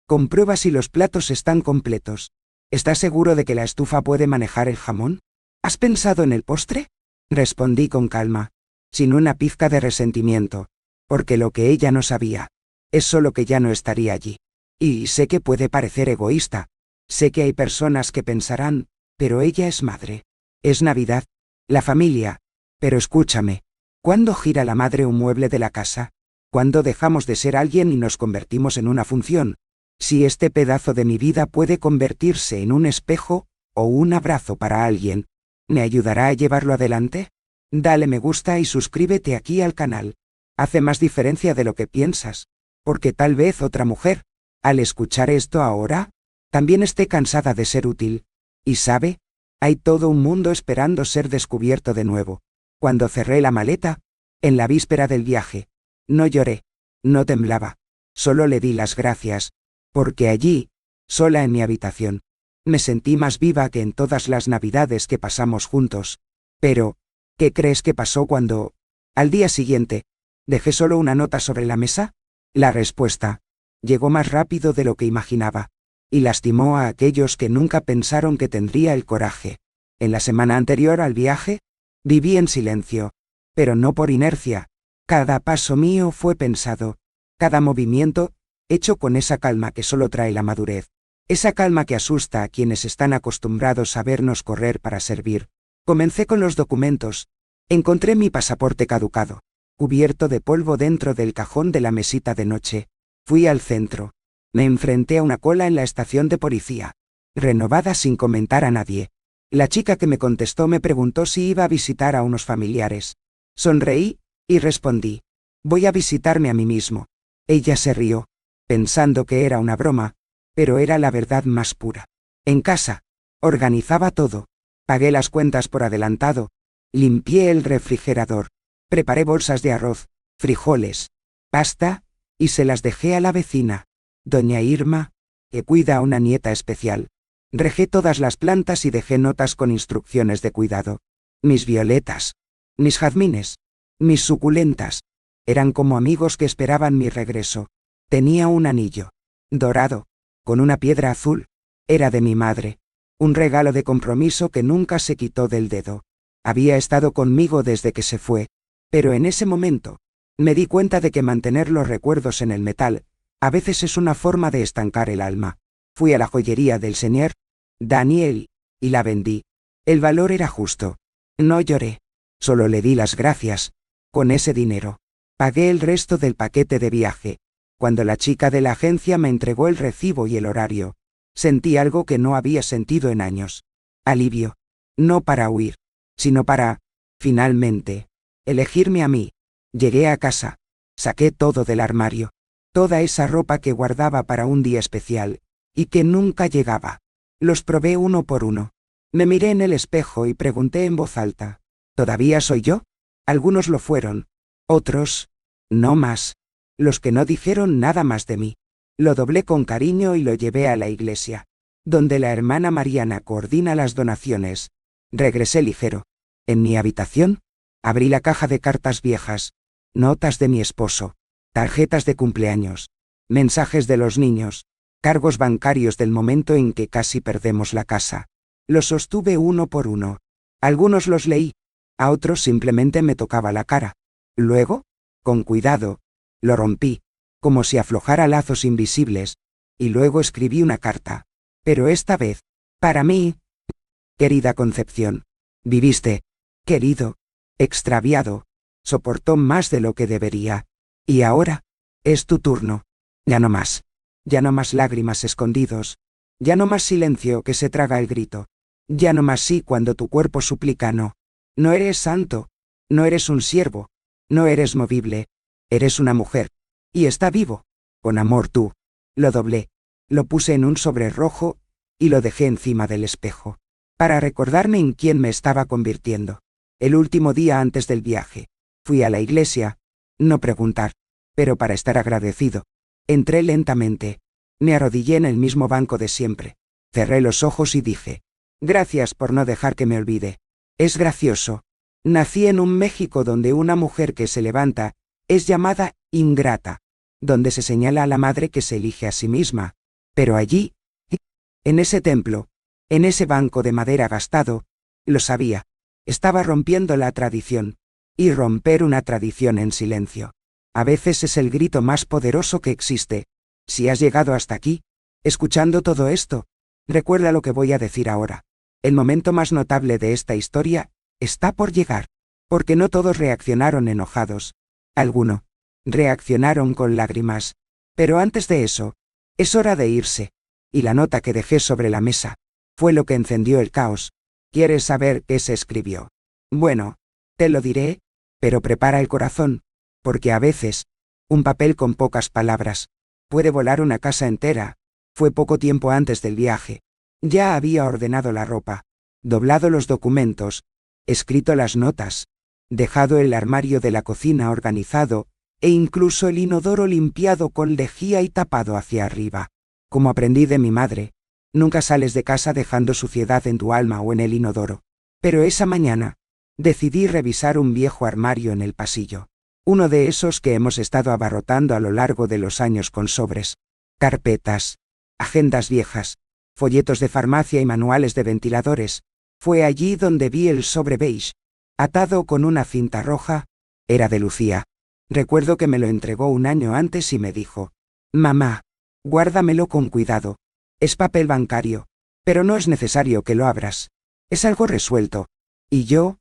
comprueba si los platos están completos. ¿Estás seguro de que la estufa puede manejar el jamón? ¿Has pensado en el postre? Respondí con calma, sin una pizca de resentimiento, porque lo que ella no sabía es solo que ya no estaría allí. Y sé que puede parecer egoísta, sé que hay personas que pensarán, pero ella es madre. Es Navidad, la familia. Pero escúchame, ¿cuándo gira la madre un mueble de la casa? ¿Cuándo dejamos de ser alguien y nos convertimos en una función? Si este pedazo de mi vida puede convertirse en un espejo o un abrazo para alguien, ¿me ayudará a llevarlo adelante? Dale me gusta y suscríbete aquí al canal. Hace más diferencia de lo que piensas, porque tal vez otra mujer, al escuchar esto ahora, también esté cansada de ser útil. Y sabe, hay todo un mundo esperando ser descubierto de nuevo. Cuando cerré la maleta, en la víspera del viaje, no lloré, no temblaba, solo le di las gracias, porque allí, sola en mi habitación, me sentí más viva que en todas las navidades que pasamos juntos. Pero, ¿qué crees que pasó cuando, al día siguiente, dejé solo una nota sobre la mesa? La respuesta llegó más rápido de lo que imaginaba, y lastimó a aquellos que nunca pensaron que tendría el coraje. En la semana anterior al viaje, viví en silencio, pero no por inercia. Cada paso mío fue pensado, cada movimiento, hecho con esa calma que solo trae la madurez, esa calma que asusta a quienes están acostumbrados a vernos correr para servir. Comencé con los documentos. Encontré mi pasaporte caducado, cubierto de polvo dentro del cajón de la mesita de noche. Fui al centro. Me enfrenté a una cola en la estación de policía, renovada sin comentar a nadie. La chica que me contestó me preguntó si iba a visitar a unos familiares. Sonreí y respondí, voy a visitarme a mí mismo. Ella se rió, pensando que era una broma, pero era la verdad más pura. En casa, organizaba todo, pagué las cuentas por adelantado, limpié el refrigerador, preparé bolsas de arroz, frijoles, pasta, y se las dejé a la vecina, doña Irma, que cuida a una nieta especial. Regé todas las plantas y dejé notas con instrucciones de cuidado. Mis violetas, mis jazmines, mis suculentas, eran como amigos que esperaban mi regreso. Tenía un anillo, dorado, con una piedra azul, era de mi madre, un regalo de compromiso que nunca se quitó del dedo. Había estado conmigo desde que se fue, pero en ese momento, me di cuenta de que mantener los recuerdos en el metal, a veces es una forma de estancar el alma. Fui a la joyería del señor Daniel, y la vendí. El valor era justo. No lloré, solo le di las gracias. Con ese dinero, pagué el resto del paquete de viaje. Cuando la chica de la agencia me entregó el recibo y el horario, sentí algo que no había sentido en años. Alivio. No para huir, sino para, finalmente, elegirme a mí. Llegué a casa, saqué todo del armario, toda esa ropa que guardaba para un día especial, y que nunca llegaba. Los probé uno por uno. Me miré en el espejo y pregunté en voz alta, ¿todavía soy yo? Algunos lo fueron, otros, no más. Los que no dijeron nada más de mí. Lo doblé con cariño y lo llevé a la iglesia, donde la hermana Mariana coordina las donaciones. Regresé ligero. En mi habitación, abrí la caja de cartas viejas, notas de mi esposo, tarjetas de cumpleaños, mensajes de los niños, cargos bancarios del momento en que casi perdemos la casa. Los sostuve uno por uno. Algunos los leí, a otros simplemente me tocaba la cara. Luego, con cuidado, lo rompí, como si aflojara lazos invisibles, y luego escribí una carta. Pero esta vez, para mí, querida Concepción, viviste, querido, extraviado, soportó más de lo que debería. Y ahora, es tu turno. Ya no más. Ya no más lágrimas escondidos. Ya no más silencio que se traga el grito. Ya no más sí cuando tu cuerpo suplica no. No eres santo. No eres un siervo. No eres movible. Eres una mujer. Y está vivo. Con amor tú. Lo doblé. Lo puse en un sobre rojo, y lo dejé encima del espejo, para recordarme en quién me estaba convirtiendo. El último día antes del viaje, fui a la iglesia, no preguntar, pero para estar agradecido. Entré lentamente. Me arrodillé en el mismo banco de siempre. Cerré los ojos y dije, gracias por no dejar que me olvide. Es gracioso. Nací en un México donde una mujer que se levanta Es llamada ingrata, donde se señala a la madre que se elige a sí misma. Pero allí, en ese templo, en ese banco de madera gastado, lo sabía, estaba rompiendo la tradición. Y romper una tradición en silencio. A veces es el grito más poderoso que existe. Si has llegado hasta aquí, escuchando todo esto, recuerda lo que voy a decir ahora. El momento más notable de esta historia está por llegar. Porque no todos reaccionaron enojados. Algunos reaccionaron con lágrimas. Pero antes de eso, es hora de irse. Y la nota que dejé sobre la mesa fue lo que encendió el caos. ¿Quieres saber qué se escribió? Bueno, te lo diré, pero prepara el corazón, porque a veces, un papel con pocas palabras puede volar una casa entera. Fue poco tiempo antes del viaje. Ya había ordenado la ropa, doblado los documentos, escrito las notas, dejado el armario de la cocina organizado, e incluso el inodoro limpiado con lejía y tapado hacia arriba. Como aprendí de mi madre, nunca sales de casa dejando suciedad en tu alma o en el inodoro. Pero esa mañana, decidí revisar un viejo armario en el pasillo. Uno de esos que hemos estado abarrotando a lo largo de los años con sobres, carpetas, agendas viejas, folletos de farmacia y manuales de ventiladores. Fue allí donde vi el sobre beige, atado con una cinta roja. Era de Lucía. Recuerdo que me lo entregó un año antes y me dijo: «Mamá, guárdamelo con cuidado. Es papel bancario, pero no es necesario que lo abras. Es algo resuelto». Y yo,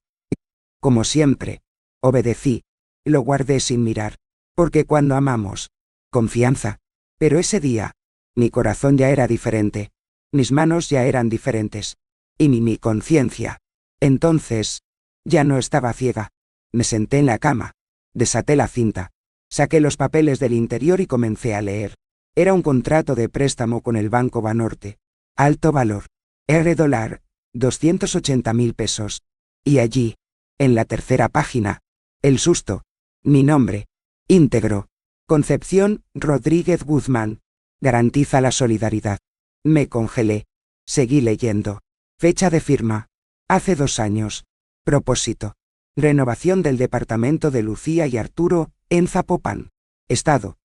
como siempre, obedecí. Lo guardé sin mirar. Porque cuando amamos, confianza. Pero ese día, mi corazón ya era diferente. Mis manos ya eran diferentes. Y mi conciencia. Entonces, ya no estaba ciega. Me senté en la cama. Desaté la cinta. Saqué los papeles del interior y comencé a leer. Era un contrato de préstamo con el Banco Banorte. Alto valor. $, 280.000 pesos. Y allí, en la tercera página, el susto. Mi nombre. Íntegro. Concepción Rodríguez Guzmán. Garantiza la solidaridad. Me congelé. Seguí leyendo. Fecha de firma. Hace 2 años. Propósito. Renovación del departamento de Lucía y Arturo, en Zapopan. Estado.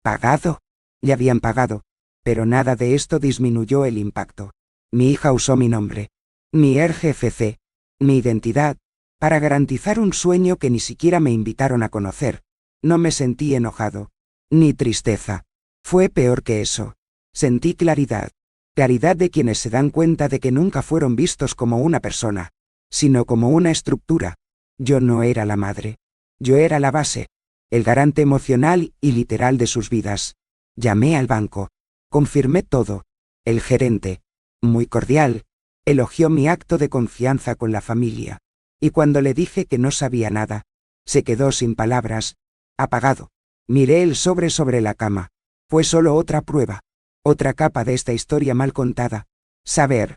Pagado. Ya habían pagado. Pero nada de esto disminuyó el impacto. Mi hija usó mi nombre. Mi RGFC. Mi identidad. Para garantizar un sueño que ni siquiera me invitaron a conocer. No me sentí enojado. Ni tristeza. Fue peor que eso. Sentí claridad. Claridad de quienes se dan cuenta de que nunca fueron vistos como una persona, sino como una estructura. Yo no era la madre. Yo era la base. El garante emocional y literal de sus vidas. Llamé al banco. Confirmé todo. El gerente, muy cordial, elogió mi acto de confianza con la familia. Y cuando le dije que no sabía nada, se quedó sin palabras, apagado. Miré el sobre la cama. Fue solo otra prueba. Otra capa de esta historia mal contada. Saber.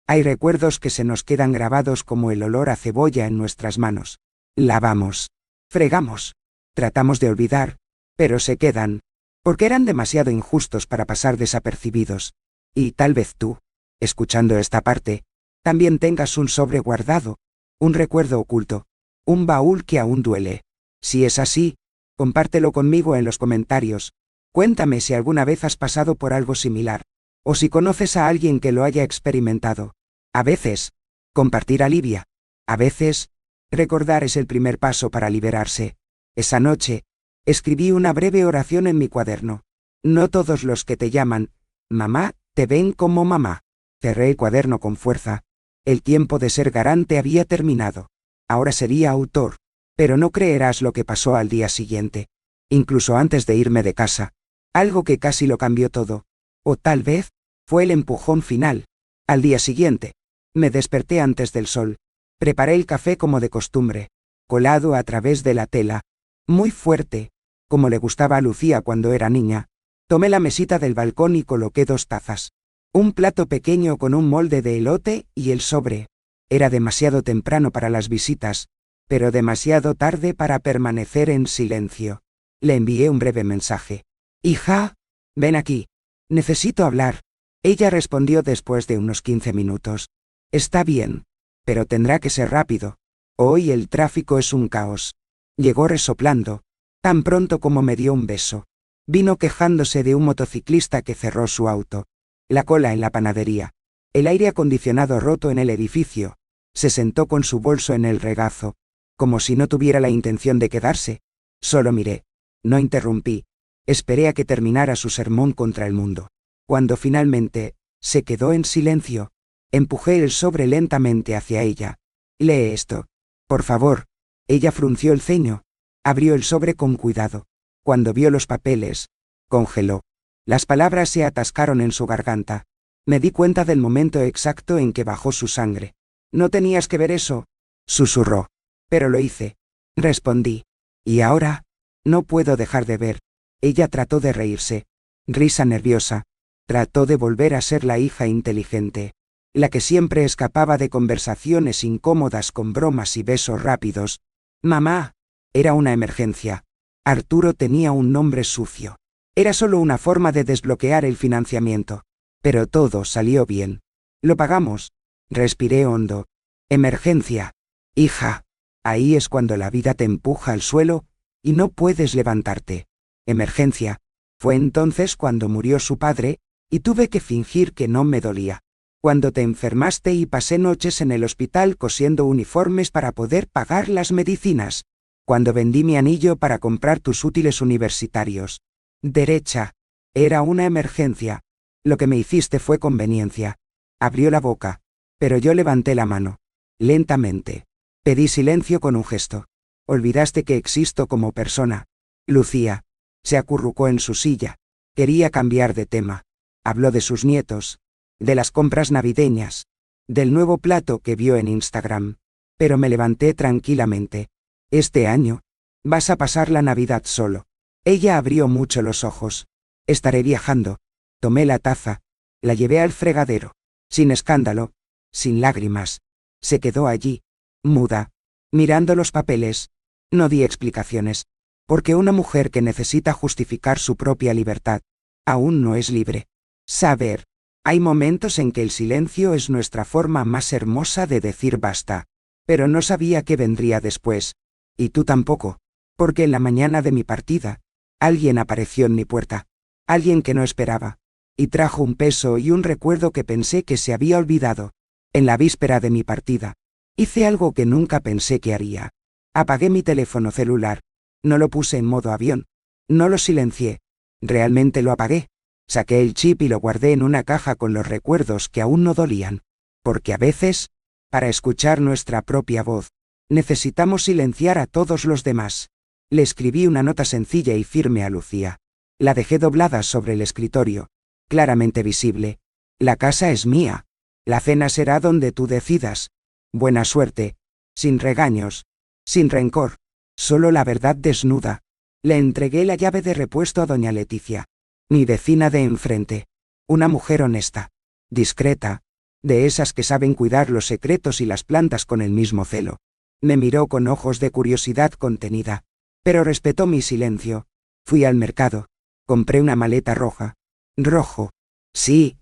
Hay recuerdos que se nos quedan grabados como el olor a cebolla en nuestras manos. Lavamos. Fregamos. Tratamos de olvidar. Pero se quedan. Porque eran demasiado injustos para pasar desapercibidos. Y tal vez tú, escuchando esta parte, también tengas un sobre guardado. Un recuerdo oculto. Un baúl que aún duele. Si es así, compártelo conmigo en los comentarios. Cuéntame si alguna vez has pasado por algo similar. O si conoces a alguien que lo haya experimentado. A veces, compartir alivia. A veces, recordar es el primer paso para liberarse. Esa noche, escribí una breve oración en mi cuaderno. No todos los que te llaman mamá te ven como mamá. Cerré el cuaderno con fuerza. El tiempo de ser garante había terminado. Ahora sería autor. Pero no creerás lo que pasó al día siguiente. Incluso antes de irme de casa. Algo que casi lo cambió todo. O tal vez, fue el empujón final. Al día siguiente, me desperté antes del sol. Preparé el café como de costumbre. Colado a través de la tela. Muy fuerte, como le gustaba a Lucía cuando era niña. Tomé la mesita del balcón y coloqué 2 tazas. Un plato pequeño con un molde de elote y el sobre. Era demasiado temprano para las visitas, pero demasiado tarde para permanecer en silencio. Le envié un breve mensaje. «Hija, ven aquí. Necesito hablar». Ella respondió después de unos 15 minutos. «Está bien, pero tendrá que ser rápido. Hoy el tráfico es un caos». Llegó resoplando, tan pronto como me dio un beso. Vino quejándose de un motociclista que cerró su auto. La cola en la panadería. El aire acondicionado roto en el edificio. Se sentó con su bolso en el regazo, como si no tuviera la intención de quedarse. Solo miré. No interrumpí. Esperé a que terminara su sermón contra el mundo. Cuando finalmente se quedó en silencio, empujé el sobre lentamente hacia ella. «Lee esto. Por favor». Ella frunció el ceño. Abrió el sobre con cuidado. Cuando vio los papeles, congeló. Las palabras se atascaron en su garganta. Me di cuenta del momento exacto en que bajó su sangre. «No tenías que ver eso», susurró. «Pero lo hice», respondí. «Y ahora, no puedo dejar de ver». Ella trató de reírse. Risa nerviosa. Trató de volver a ser la hija inteligente. La que siempre escapaba de conversaciones incómodas con bromas y besos rápidos. «Mamá». Era una emergencia. Arturo tenía un nombre sucio. Era solo una forma de desbloquear el financiamiento. Pero todo salió bien. «Lo pagamos». Respiré hondo. «Emergencia. Hija. Ahí es cuando la vida te empuja al suelo y no puedes levantarte. Emergencia. Fue entonces cuando murió su padre y tuve que fingir que no me dolía. Cuando te enfermaste y pasé noches en el hospital cosiendo uniformes para poder pagar las medicinas. Cuando vendí mi anillo para comprar tus útiles universitarios. Derecha. Era una emergencia. Lo que me hiciste fue conveniencia». Abrió la boca, pero yo levanté la mano. Lentamente. Pedí silencio con un gesto. «Olvidaste que existo como persona». Lucía. Se acurrucó en su silla. Quería cambiar de tema. Habló de sus nietos, de las compras navideñas, del nuevo plato que vio en Instagram. Pero me levanté tranquilamente. «Este año, vas a pasar la Navidad solo». Ella abrió mucho los ojos. «Estaré viajando». Tomé la taza. La llevé al fregadero. Sin escándalo. Sin lágrimas. Se quedó allí, muda, mirando los papeles. No di explicaciones. Porque una mujer que necesita justificar su propia libertad, aún no es libre. Saber. Hay momentos en que el silencio es nuestra forma más hermosa de decir basta. Pero no sabía qué vendría después. Y tú tampoco. Porque en la mañana de mi partida, alguien apareció en mi puerta. Alguien que no esperaba. Y trajo un peso y un recuerdo que pensé que se había olvidado. En la víspera de mi partida, hice algo que nunca pensé que haría. Apagué mi teléfono celular. No lo puse en modo avión. No lo silencié. Realmente lo apagué. Saqué el chip y lo guardé en una caja con los recuerdos que aún no dolían. Porque a veces, para escuchar nuestra propia voz, necesitamos silenciar a todos los demás. Le escribí una nota sencilla y firme a Lucía. La dejé doblada sobre el escritorio, claramente visible. «La casa es mía. La cena será donde tú decidas. Buena suerte. Sin regaños. Sin rencor. Solo la verdad desnuda». Le entregué la llave de repuesto a doña Leticia, mi vecina de enfrente. Una mujer honesta. Discreta. De esas que saben cuidar los secretos y las plantas con el mismo celo. Me miró con ojos de curiosidad contenida. Pero respetó mi silencio. Fui al mercado. Compré una maleta roja. Rojo. Sí.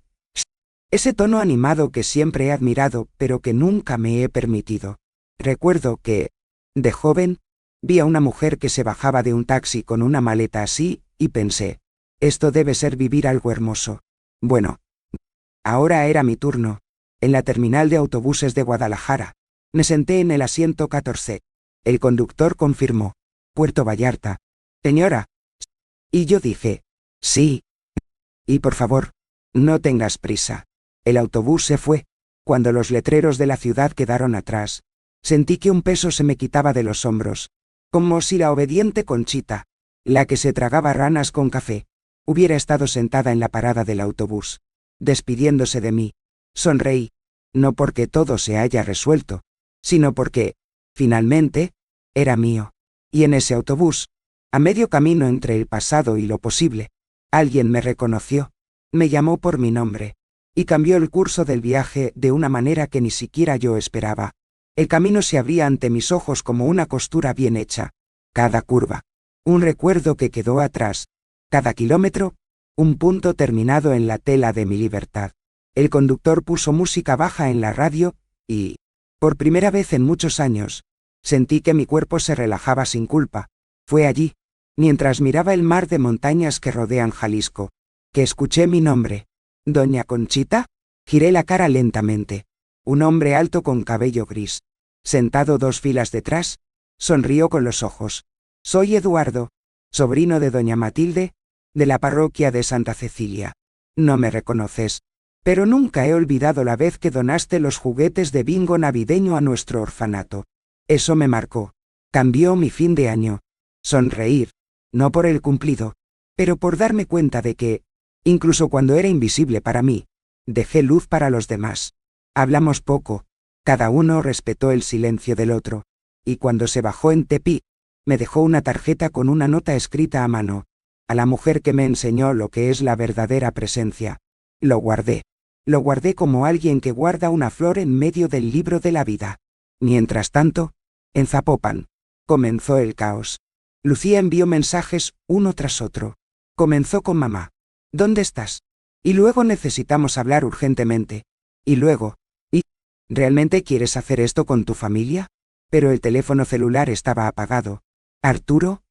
Ese tono animado que siempre he admirado, pero que nunca me he permitido. Recuerdo que, de joven, vi a una mujer que se bajaba de un taxi con una maleta así, y pensé, esto debe ser vivir algo hermoso. Bueno. Ahora era mi turno. En la terminal de autobuses de Guadalajara. Me senté en el asiento 14. El conductor confirmó. «Puerto Vallarta. Señora». Y yo dije, «Sí». «Y por favor, no tengas prisa». El autobús se fue. Cuando los letreros de la ciudad quedaron atrás, sentí que un peso se me quitaba de los hombros. Como si la obediente Conchita, la que se tragaba ranas con café, hubiera estado sentada en la parada del autobús, despidiéndose de mí. Sonreí. No porque todo se haya resuelto, sino porque, finalmente, era mío. Y en ese autobús, a medio camino entre el pasado y lo posible, alguien me reconoció, me llamó por mi nombre, y cambió el curso del viaje de una manera que ni siquiera yo esperaba. El camino se abría ante mis ojos como una costura bien hecha. Cada curva, un recuerdo que quedó atrás. Cada kilómetro, un punto terminado en la tela de mi libertad. El conductor puso música baja en la radio, y, por primera vez en muchos años, Sentí que mi cuerpo se relajaba sin culpa. Fue allí, mientras miraba el mar de montañas que rodean Jalisco, que escuché mi nombre. ¿Doña Conchita? Giré la cara lentamente. Un hombre alto con cabello gris, sentado 2 filas detrás, sonrió con los ojos. Soy Eduardo, sobrino de doña Matilde, de la parroquia de Santa Cecilia. No me reconoces, pero nunca he olvidado la vez que donaste los juguetes de bingo navideño a nuestro orfanato. Eso me marcó. Cambió mi fin de año. Sonreír, no por el cumplido, pero por darme cuenta de que, incluso cuando era invisible para mí, dejé luz para los demás. Hablamos poco, cada uno respetó el silencio del otro, y cuando se bajó en Tepi, me dejó una tarjeta con una nota escrita a mano, a la mujer que me enseñó lo que es la verdadera presencia. Lo guardé como alguien que guarda una flor en medio del libro de la vida. Mientras tanto, en Zapopan, comenzó el caos. Lucía envió mensajes uno tras otro. Comenzó con mamá. ¿Dónde estás? Y luego necesitamos hablar urgentemente. Y luego, ¿realmente quieres hacer esto con tu familia? Pero el teléfono celular estaba apagado. Arturo,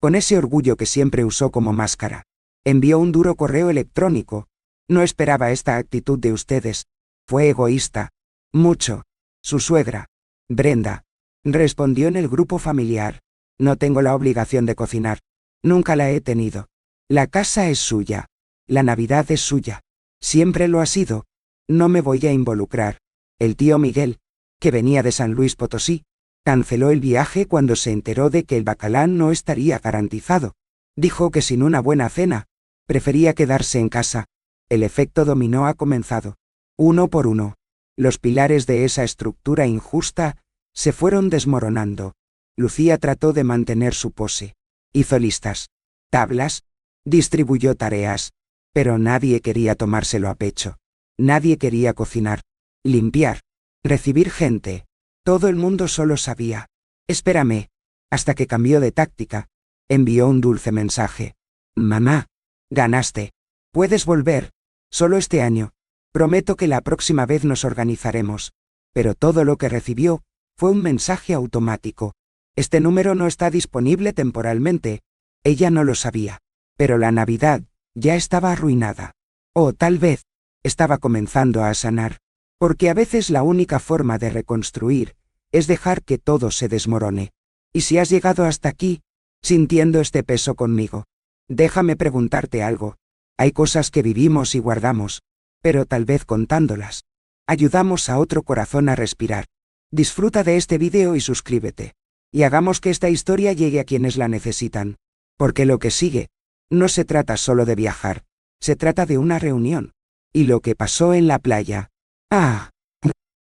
con ese orgullo que siempre usó como máscara, envió un duro correo electrónico. No esperaba esta actitud de ustedes. Fue egoísta. Mucho. Su suegra, Brenda, respondió en el grupo familiar. No tengo la obligación de cocinar. Nunca la he tenido. La casa es suya. La Navidad es suya. Siempre lo ha sido. No me voy a involucrar. El tío Miguel, que venía de San Luis Potosí, canceló el viaje cuando se enteró de que el bacalán no estaría garantizado. Dijo que sin una buena cena, prefería quedarse en casa. El efecto dominó ha comenzado. Uno por uno, los pilares de esa estructura injusta se fueron desmoronando. Lucía trató de mantener su pose. Hizo listas, tablas, distribuyó tareas, pero nadie quería tomárselo a pecho. Nadie quería cocinar, limpiar, recibir gente. Todo el mundo solo sabía. Espérame, hasta que cambió de táctica. Envió un dulce mensaje. Mamá, ganaste. Puedes volver. Solo este año. Prometo que la próxima vez nos organizaremos. Pero todo lo que recibió fue un mensaje automático. Este número no está disponible temporalmente. Ella no lo sabía. Pero la Navidad ya estaba arruinada. O tal vez estaba comenzando a sanar. Porque a veces la única forma de reconstruir es dejar que todo se desmorone. Y si has llegado hasta aquí, sintiendo este peso conmigo, déjame preguntarte algo. Hay cosas que vivimos y guardamos, pero tal vez contándolas, ayudamos a otro corazón a respirar. Disfruta de este video y suscríbete. Y hagamos que esta historia llegue a quienes la necesitan. Porque lo que sigue, no se trata solo de viajar, se trata de una reunión. Y lo que pasó en la playa. Ah,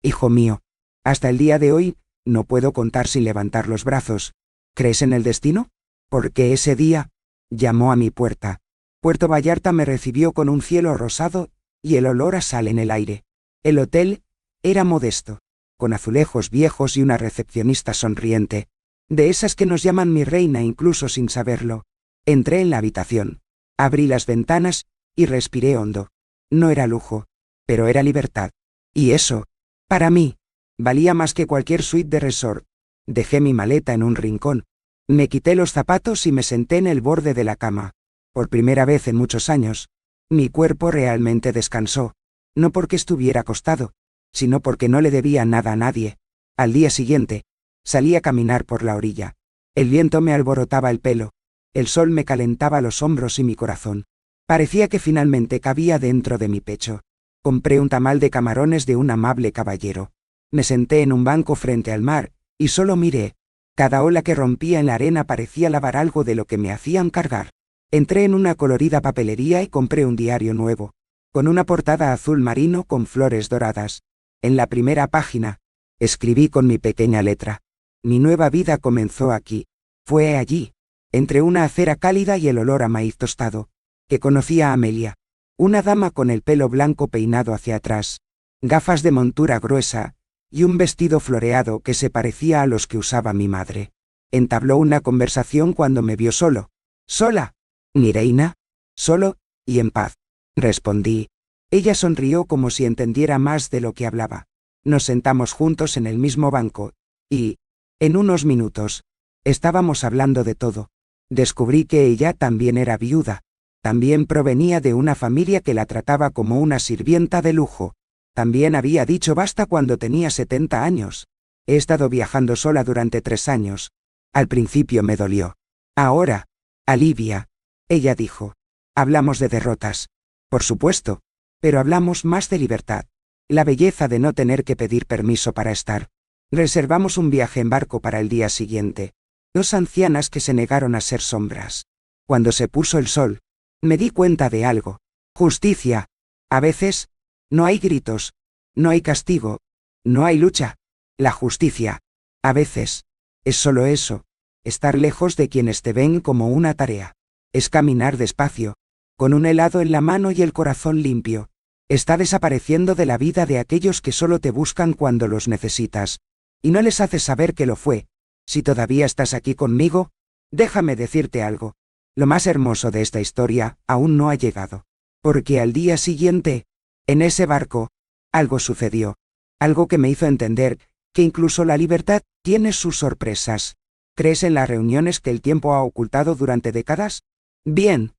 hijo mío, hasta el día de hoy, no puedo contar sin levantar los brazos. ¿Crees en el destino? Porque ese día, llamó a mi puerta. Puerto Vallarta me recibió con un cielo rosado y el olor a sal en el aire. El hotel era modesto, con azulejos viejos y una recepcionista sonriente, de esas que nos llaman mi reina incluso sin saberlo. Entré en la habitación, abrí las ventanas y respiré hondo. No era lujo, pero era libertad. Y eso, para mí, valía más que cualquier suite de resort. Dejé mi maleta en un rincón, me quité los zapatos y me senté en el borde de la cama. Por primera vez en muchos años, mi cuerpo realmente descansó, no porque estuviera acostado, sino porque no le debía nada a nadie. Al día siguiente, salí a caminar por la orilla. El viento me alborotaba el pelo, el sol me calentaba los hombros y mi corazón. Parecía que finalmente cabía dentro de mi pecho. Compré un tamal de camarones de un amable caballero. Me senté en un banco frente al mar, y solo miré. Cada ola que rompía en la arena parecía lavar algo de lo que me hacían cargar. Entré en una colorida papelería y compré un diario nuevo, con una portada azul marino con flores doradas. En la primera página, escribí con mi pequeña letra. Mi nueva vida comenzó aquí. Fue allí, entre una acera cálida y el olor a maíz tostado, que conocí a Amelia, una dama con el pelo blanco peinado hacia atrás, gafas de montura gruesa, y un vestido floreado que se parecía a los que usaba mi madre. Entabló una conversación cuando me vio solo. ¿Sola? ¿Mi reina? Solo, y en paz. Respondí. Ella sonrió como si entendiera más de lo que hablaba. Nos sentamos juntos en el mismo banco, y, En unos minutos. Estábamos hablando de todo. Descubrí que ella también era viuda. También provenía de una familia que la trataba como una sirvienta de lujo. También había dicho basta cuando tenía 70 años. He estado viajando sola durante 3 años. Al principio me dolió. Ahora, alivia. Ella dijo. Hablamos de derrotas. Por supuesto. Pero hablamos más de libertad. La belleza de no tener que pedir permiso para estar. Reservamos un viaje en barco para el día siguiente. 2 ancianas que se negaron a ser sombras. Cuando se puso el sol, me di cuenta de algo. Justicia. A veces, no hay gritos. No hay castigo. No hay lucha. La justicia. A veces, es solo eso. Estar lejos de quienes te ven como una tarea. Es caminar despacio, con un helado en la mano y el corazón limpio. Está desapareciendo de la vida de aquellos que solo te buscan cuando los necesitas. Y no les haces saber que lo fue. Si todavía estás aquí conmigo, déjame decirte algo. Lo más hermoso de esta historia aún no ha llegado. Porque al día siguiente, en ese barco, algo sucedió. Algo que me hizo entender que incluso la libertad tiene sus sorpresas. ¿Crees en las reuniones que el tiempo ha ocultado durante décadas? Bien.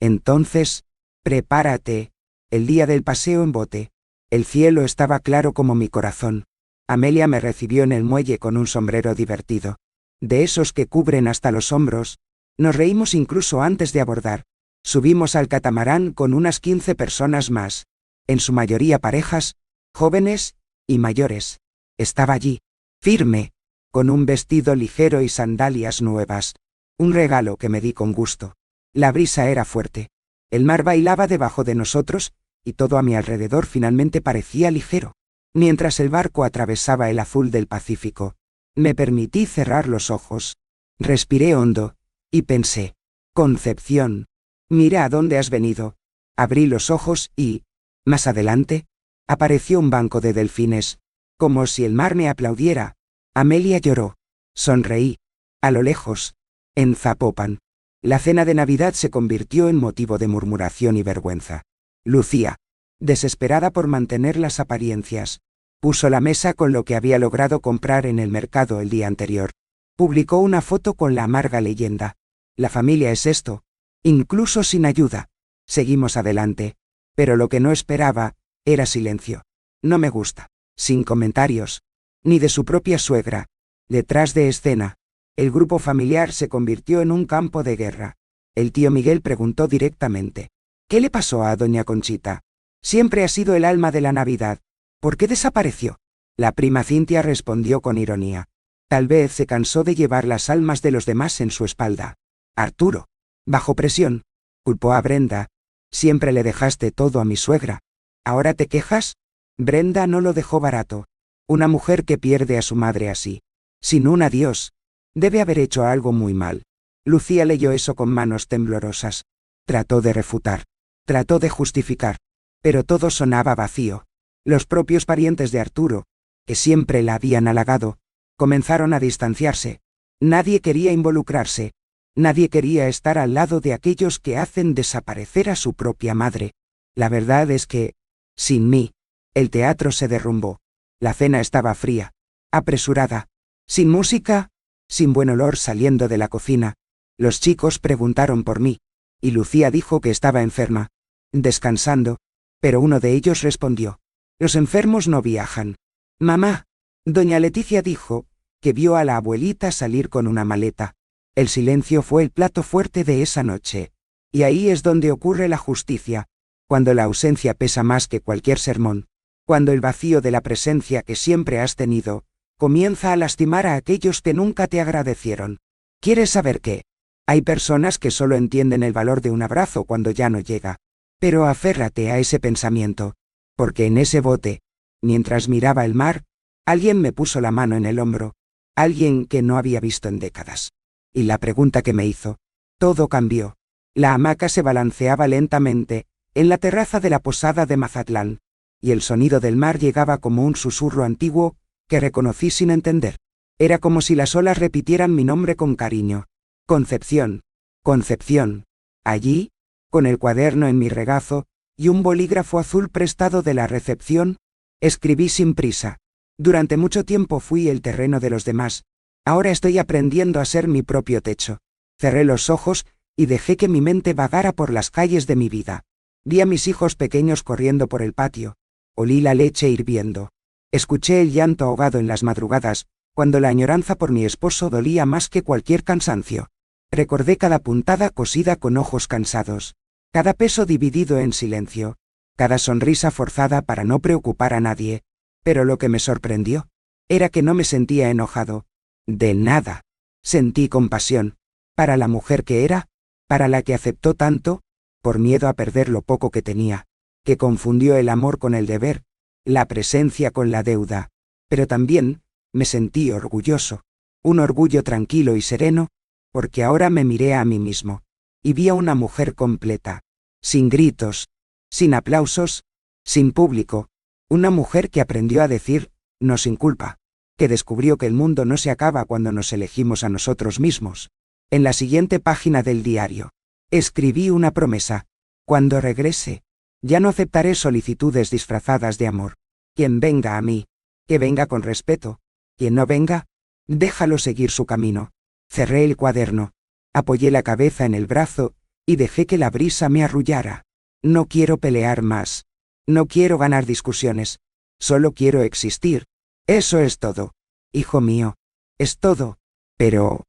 Entonces, prepárate. El día del paseo en bote. El cielo estaba claro como mi corazón. Amelia me recibió en el muelle con un sombrero divertido. De esos que cubren hasta los hombros. Nos reímos incluso antes de abordar. Subimos al catamarán con unas 15 personas más. En su mayoría parejas, jóvenes y mayores. Estaba allí, firme, con un vestido ligero y sandalias nuevas. Un regalo que me di con gusto. La brisa era fuerte. El mar bailaba debajo de nosotros, y todo a mi alrededor finalmente parecía ligero. Mientras el barco atravesaba el azul del Pacífico, me permití cerrar los ojos. Respiré hondo, y pensé, Concepción, mira a dónde has venido. Abrí los ojos y, más adelante, apareció un banco de delfines, como si el mar me aplaudiera. Amelia lloró. Sonreí. A lo lejos, en Zapopan. La cena de Navidad se convirtió en motivo de murmuración y vergüenza. Lucía, desesperada por mantener las apariencias, puso la mesa con lo que había logrado comprar en el mercado el día anterior. Publicó una foto con la amarga leyenda. La familia es esto. Incluso sin ayuda. Seguimos adelante. Pero lo que no esperaba, era silencio. No me gusta. Sin comentarios. Ni de su propia suegra. Detrás de escena, el grupo familiar se convirtió en un campo de guerra. El tío Miguel preguntó directamente. ¿Qué le pasó a doña Conchita? Siempre ha sido el alma de la Navidad. ¿Por qué desapareció? La prima Cintia respondió con ironía. Tal vez se cansó de llevar las almas de los demás en su espalda. Arturo, bajo presión, culpó a Brenda. Siempre le dejaste todo a mi suegra. ¿Ahora te quejas? Brenda no lo dejó barato. Una mujer que pierde a su madre así, sin un adiós, debe haber hecho algo muy mal. Lucía leyó eso con manos temblorosas. Trató de refutar. Trató de justificar. Pero todo sonaba vacío. Los propios parientes de Arturo, que siempre la habían halagado, comenzaron a distanciarse. Nadie quería involucrarse. Nadie quería estar al lado de aquellos que hacen desaparecer a su propia madre. La verdad es que, sin mí, el teatro se derrumbó. La cena estaba fría, apresurada, sin música, sin buen olor saliendo de la cocina. Los chicos preguntaron por mí, y Lucía dijo que estaba enferma, descansando, pero uno de ellos respondió: los enfermos no viajan. Mamá, doña Leticia dijo que vio a la abuelita salir con una maleta. El silencio fue el plato fuerte de esa noche. Y ahí es donde ocurre la justicia, cuando la ausencia pesa más que cualquier sermón, cuando el vacío de la presencia que siempre has tenido comienza a lastimar a aquellos que nunca te agradecieron. ¿Quieres saber qué? Hay personas que solo entienden el valor de un abrazo cuando ya no llega. Pero aférrate a ese pensamiento, porque en ese bote, mientras miraba el mar, alguien me puso la mano en el hombro, alguien que no había visto en décadas. Y la pregunta que me hizo, todo cambió. La hamaca se balanceaba lentamente, en la terraza de la posada de Mazatlán, y el sonido del mar llegaba como un susurro antiguo, que reconocí sin entender. Era como si las olas repitieran mi nombre con cariño. Concepción. Concepción. Allí, con el cuaderno en mi regazo, y un bolígrafo azul prestado de la recepción, escribí sin prisa. Durante mucho tiempo fui el terreno de los demás, Ahora estoy aprendiendo a ser mi propio techo. Cerré los ojos y dejé que mi mente vagara por las calles de mi vida. Vi a mis hijos pequeños corriendo por el patio. Olí la leche hirviendo. Escuché el llanto ahogado en las madrugadas, cuando la añoranza por mi esposo dolía más que cualquier cansancio. Recordé cada puntada cosida con ojos cansados, cada peso dividido en silencio, cada sonrisa forzada para no preocupar a nadie. Pero lo que me sorprendió era que no me sentía enojado. De nada. Sentí compasión. Para la mujer que era, para la que aceptó tanto, por miedo a perder lo poco que tenía, que confundió el amor con el deber, la presencia con la deuda. Pero también me sentí orgulloso. Un orgullo tranquilo y sereno, porque ahora me miré a mí mismo, y vi a una mujer completa, sin gritos, sin aplausos, sin público, una mujer que aprendió a decir, no sin culpa, que descubrió que el mundo no se acaba cuando nos elegimos a nosotros mismos. En la siguiente página del diario, escribí una promesa: cuando regrese, ya no aceptaré solicitudes disfrazadas de amor. Quien venga a mí, que venga con respeto, quien no venga, déjalo seguir su camino. Cerré el cuaderno, apoyé la cabeza en el brazo, y dejé que la brisa me arrullara. No quiero pelear más. No quiero ganar discusiones. Solo quiero existir. Eso es todo. Hijo mío. Es todo. Pero...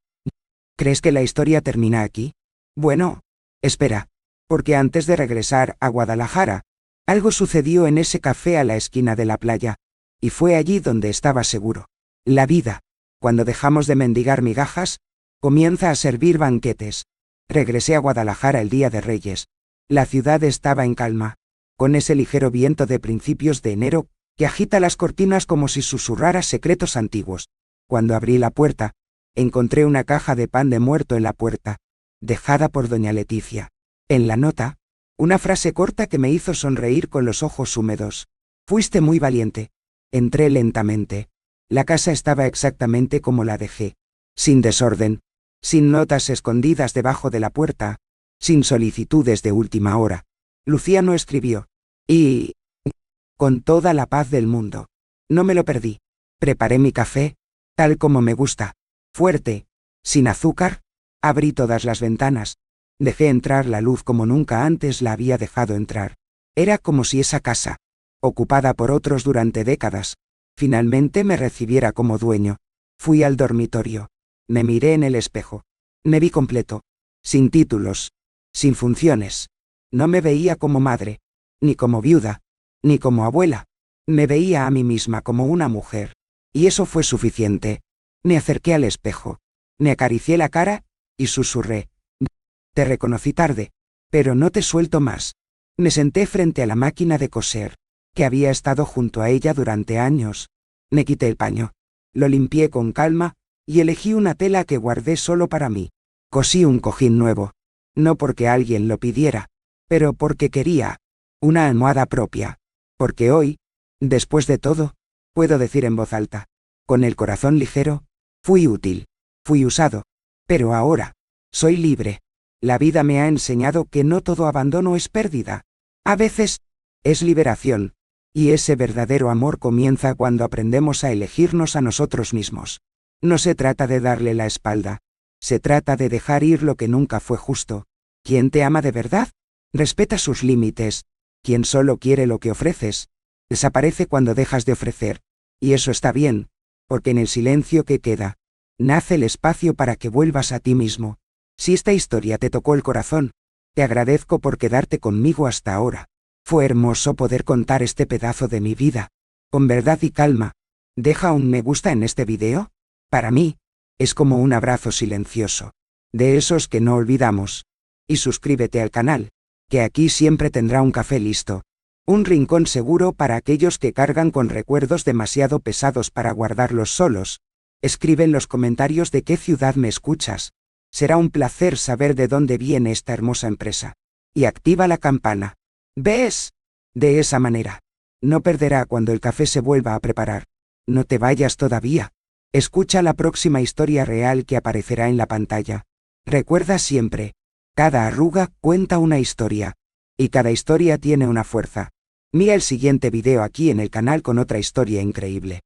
¿crees que la historia termina aquí? Bueno, espera. Porque antes de regresar a Guadalajara, algo sucedió en ese café a la esquina de la playa. Y fue allí donde estaba seguro. La vida, cuando dejamos de mendigar migajas, comienza a servir banquetes. Regresé a Guadalajara el día de Reyes. La ciudad estaba en calma, con ese ligero viento de principios de enero que agita las cortinas como si susurrara secretos antiguos. Cuando abrí la puerta, encontré una caja de pan de muerto en la puerta, dejada por doña Leticia. En la nota, una frase corta que me hizo sonreír con los ojos húmedos. Fuiste muy valiente. Entré lentamente. La casa estaba exactamente como la dejé, sin desorden, sin notas escondidas debajo de la puerta, sin solicitudes de última hora. Luciano escribió. Y... con toda la paz del mundo. No me lo perdí. Preparé mi café, tal como me gusta, fuerte, sin azúcar. Abrí todas las ventanas. Dejé entrar la luz como nunca antes la había dejado entrar. Era como si esa casa, ocupada por otros durante décadas, finalmente me recibiera como dueño. Fui al dormitorio. Me miré en el espejo. Me vi completo. Sin títulos. Sin funciones. No me veía como madre, ni como viuda, ni como abuela. Me veía a mí misma como una mujer. Y eso fue suficiente. Me acerqué al espejo. Me acaricié la cara, y susurré. Te reconocí tarde, pero no te suelto más. Me senté frente a la máquina de coser, que había estado junto a ella durante años. Me quité el paño. Lo limpié con calma, y elegí una tela que guardé solo para mí. Cosí un cojín nuevo. No porque alguien lo pidiera, pero porque quería. Una almohada propia. Porque hoy, después de todo, puedo decir en voz alta, con el corazón ligero, fui útil, fui usado. Pero ahora, soy libre. La vida me ha enseñado que no todo abandono es pérdida. A veces, es liberación. Y ese verdadero amor comienza cuando aprendemos a elegirnos a nosotros mismos. No se trata de darle la espalda. Se trata de dejar ir lo que nunca fue justo. Quien te ama de verdad, respeta sus límites. Quien solo quiere lo que ofreces, desaparece cuando dejas de ofrecer. Y eso está bien, porque en el silencio que queda, nace el espacio para que vuelvas a ti mismo. Si esta historia te tocó el corazón, te agradezco por quedarte conmigo hasta ahora. Fue hermoso poder contar este pedazo de mi vida, con verdad y calma. Deja un me gusta en este video. Para mí, es como un abrazo silencioso, de esos que no olvidamos. Y suscríbete al canal, que aquí siempre tendrá un café listo. Un rincón seguro para aquellos que cargan con recuerdos demasiado pesados para guardarlos solos. Escribe en los comentarios de qué ciudad me escuchas. Será un placer saber de dónde viene esta hermosa empresa. Y activa la campana. ¿Ves? De esa manera. No perderá cuando el café se vuelva a preparar. No te vayas todavía. Escucha la próxima historia real que aparecerá en la pantalla. Recuerda siempre, cada arruga cuenta una historia. Y cada historia tiene una fuerza. Mira el siguiente video aquí en el canal con otra historia increíble.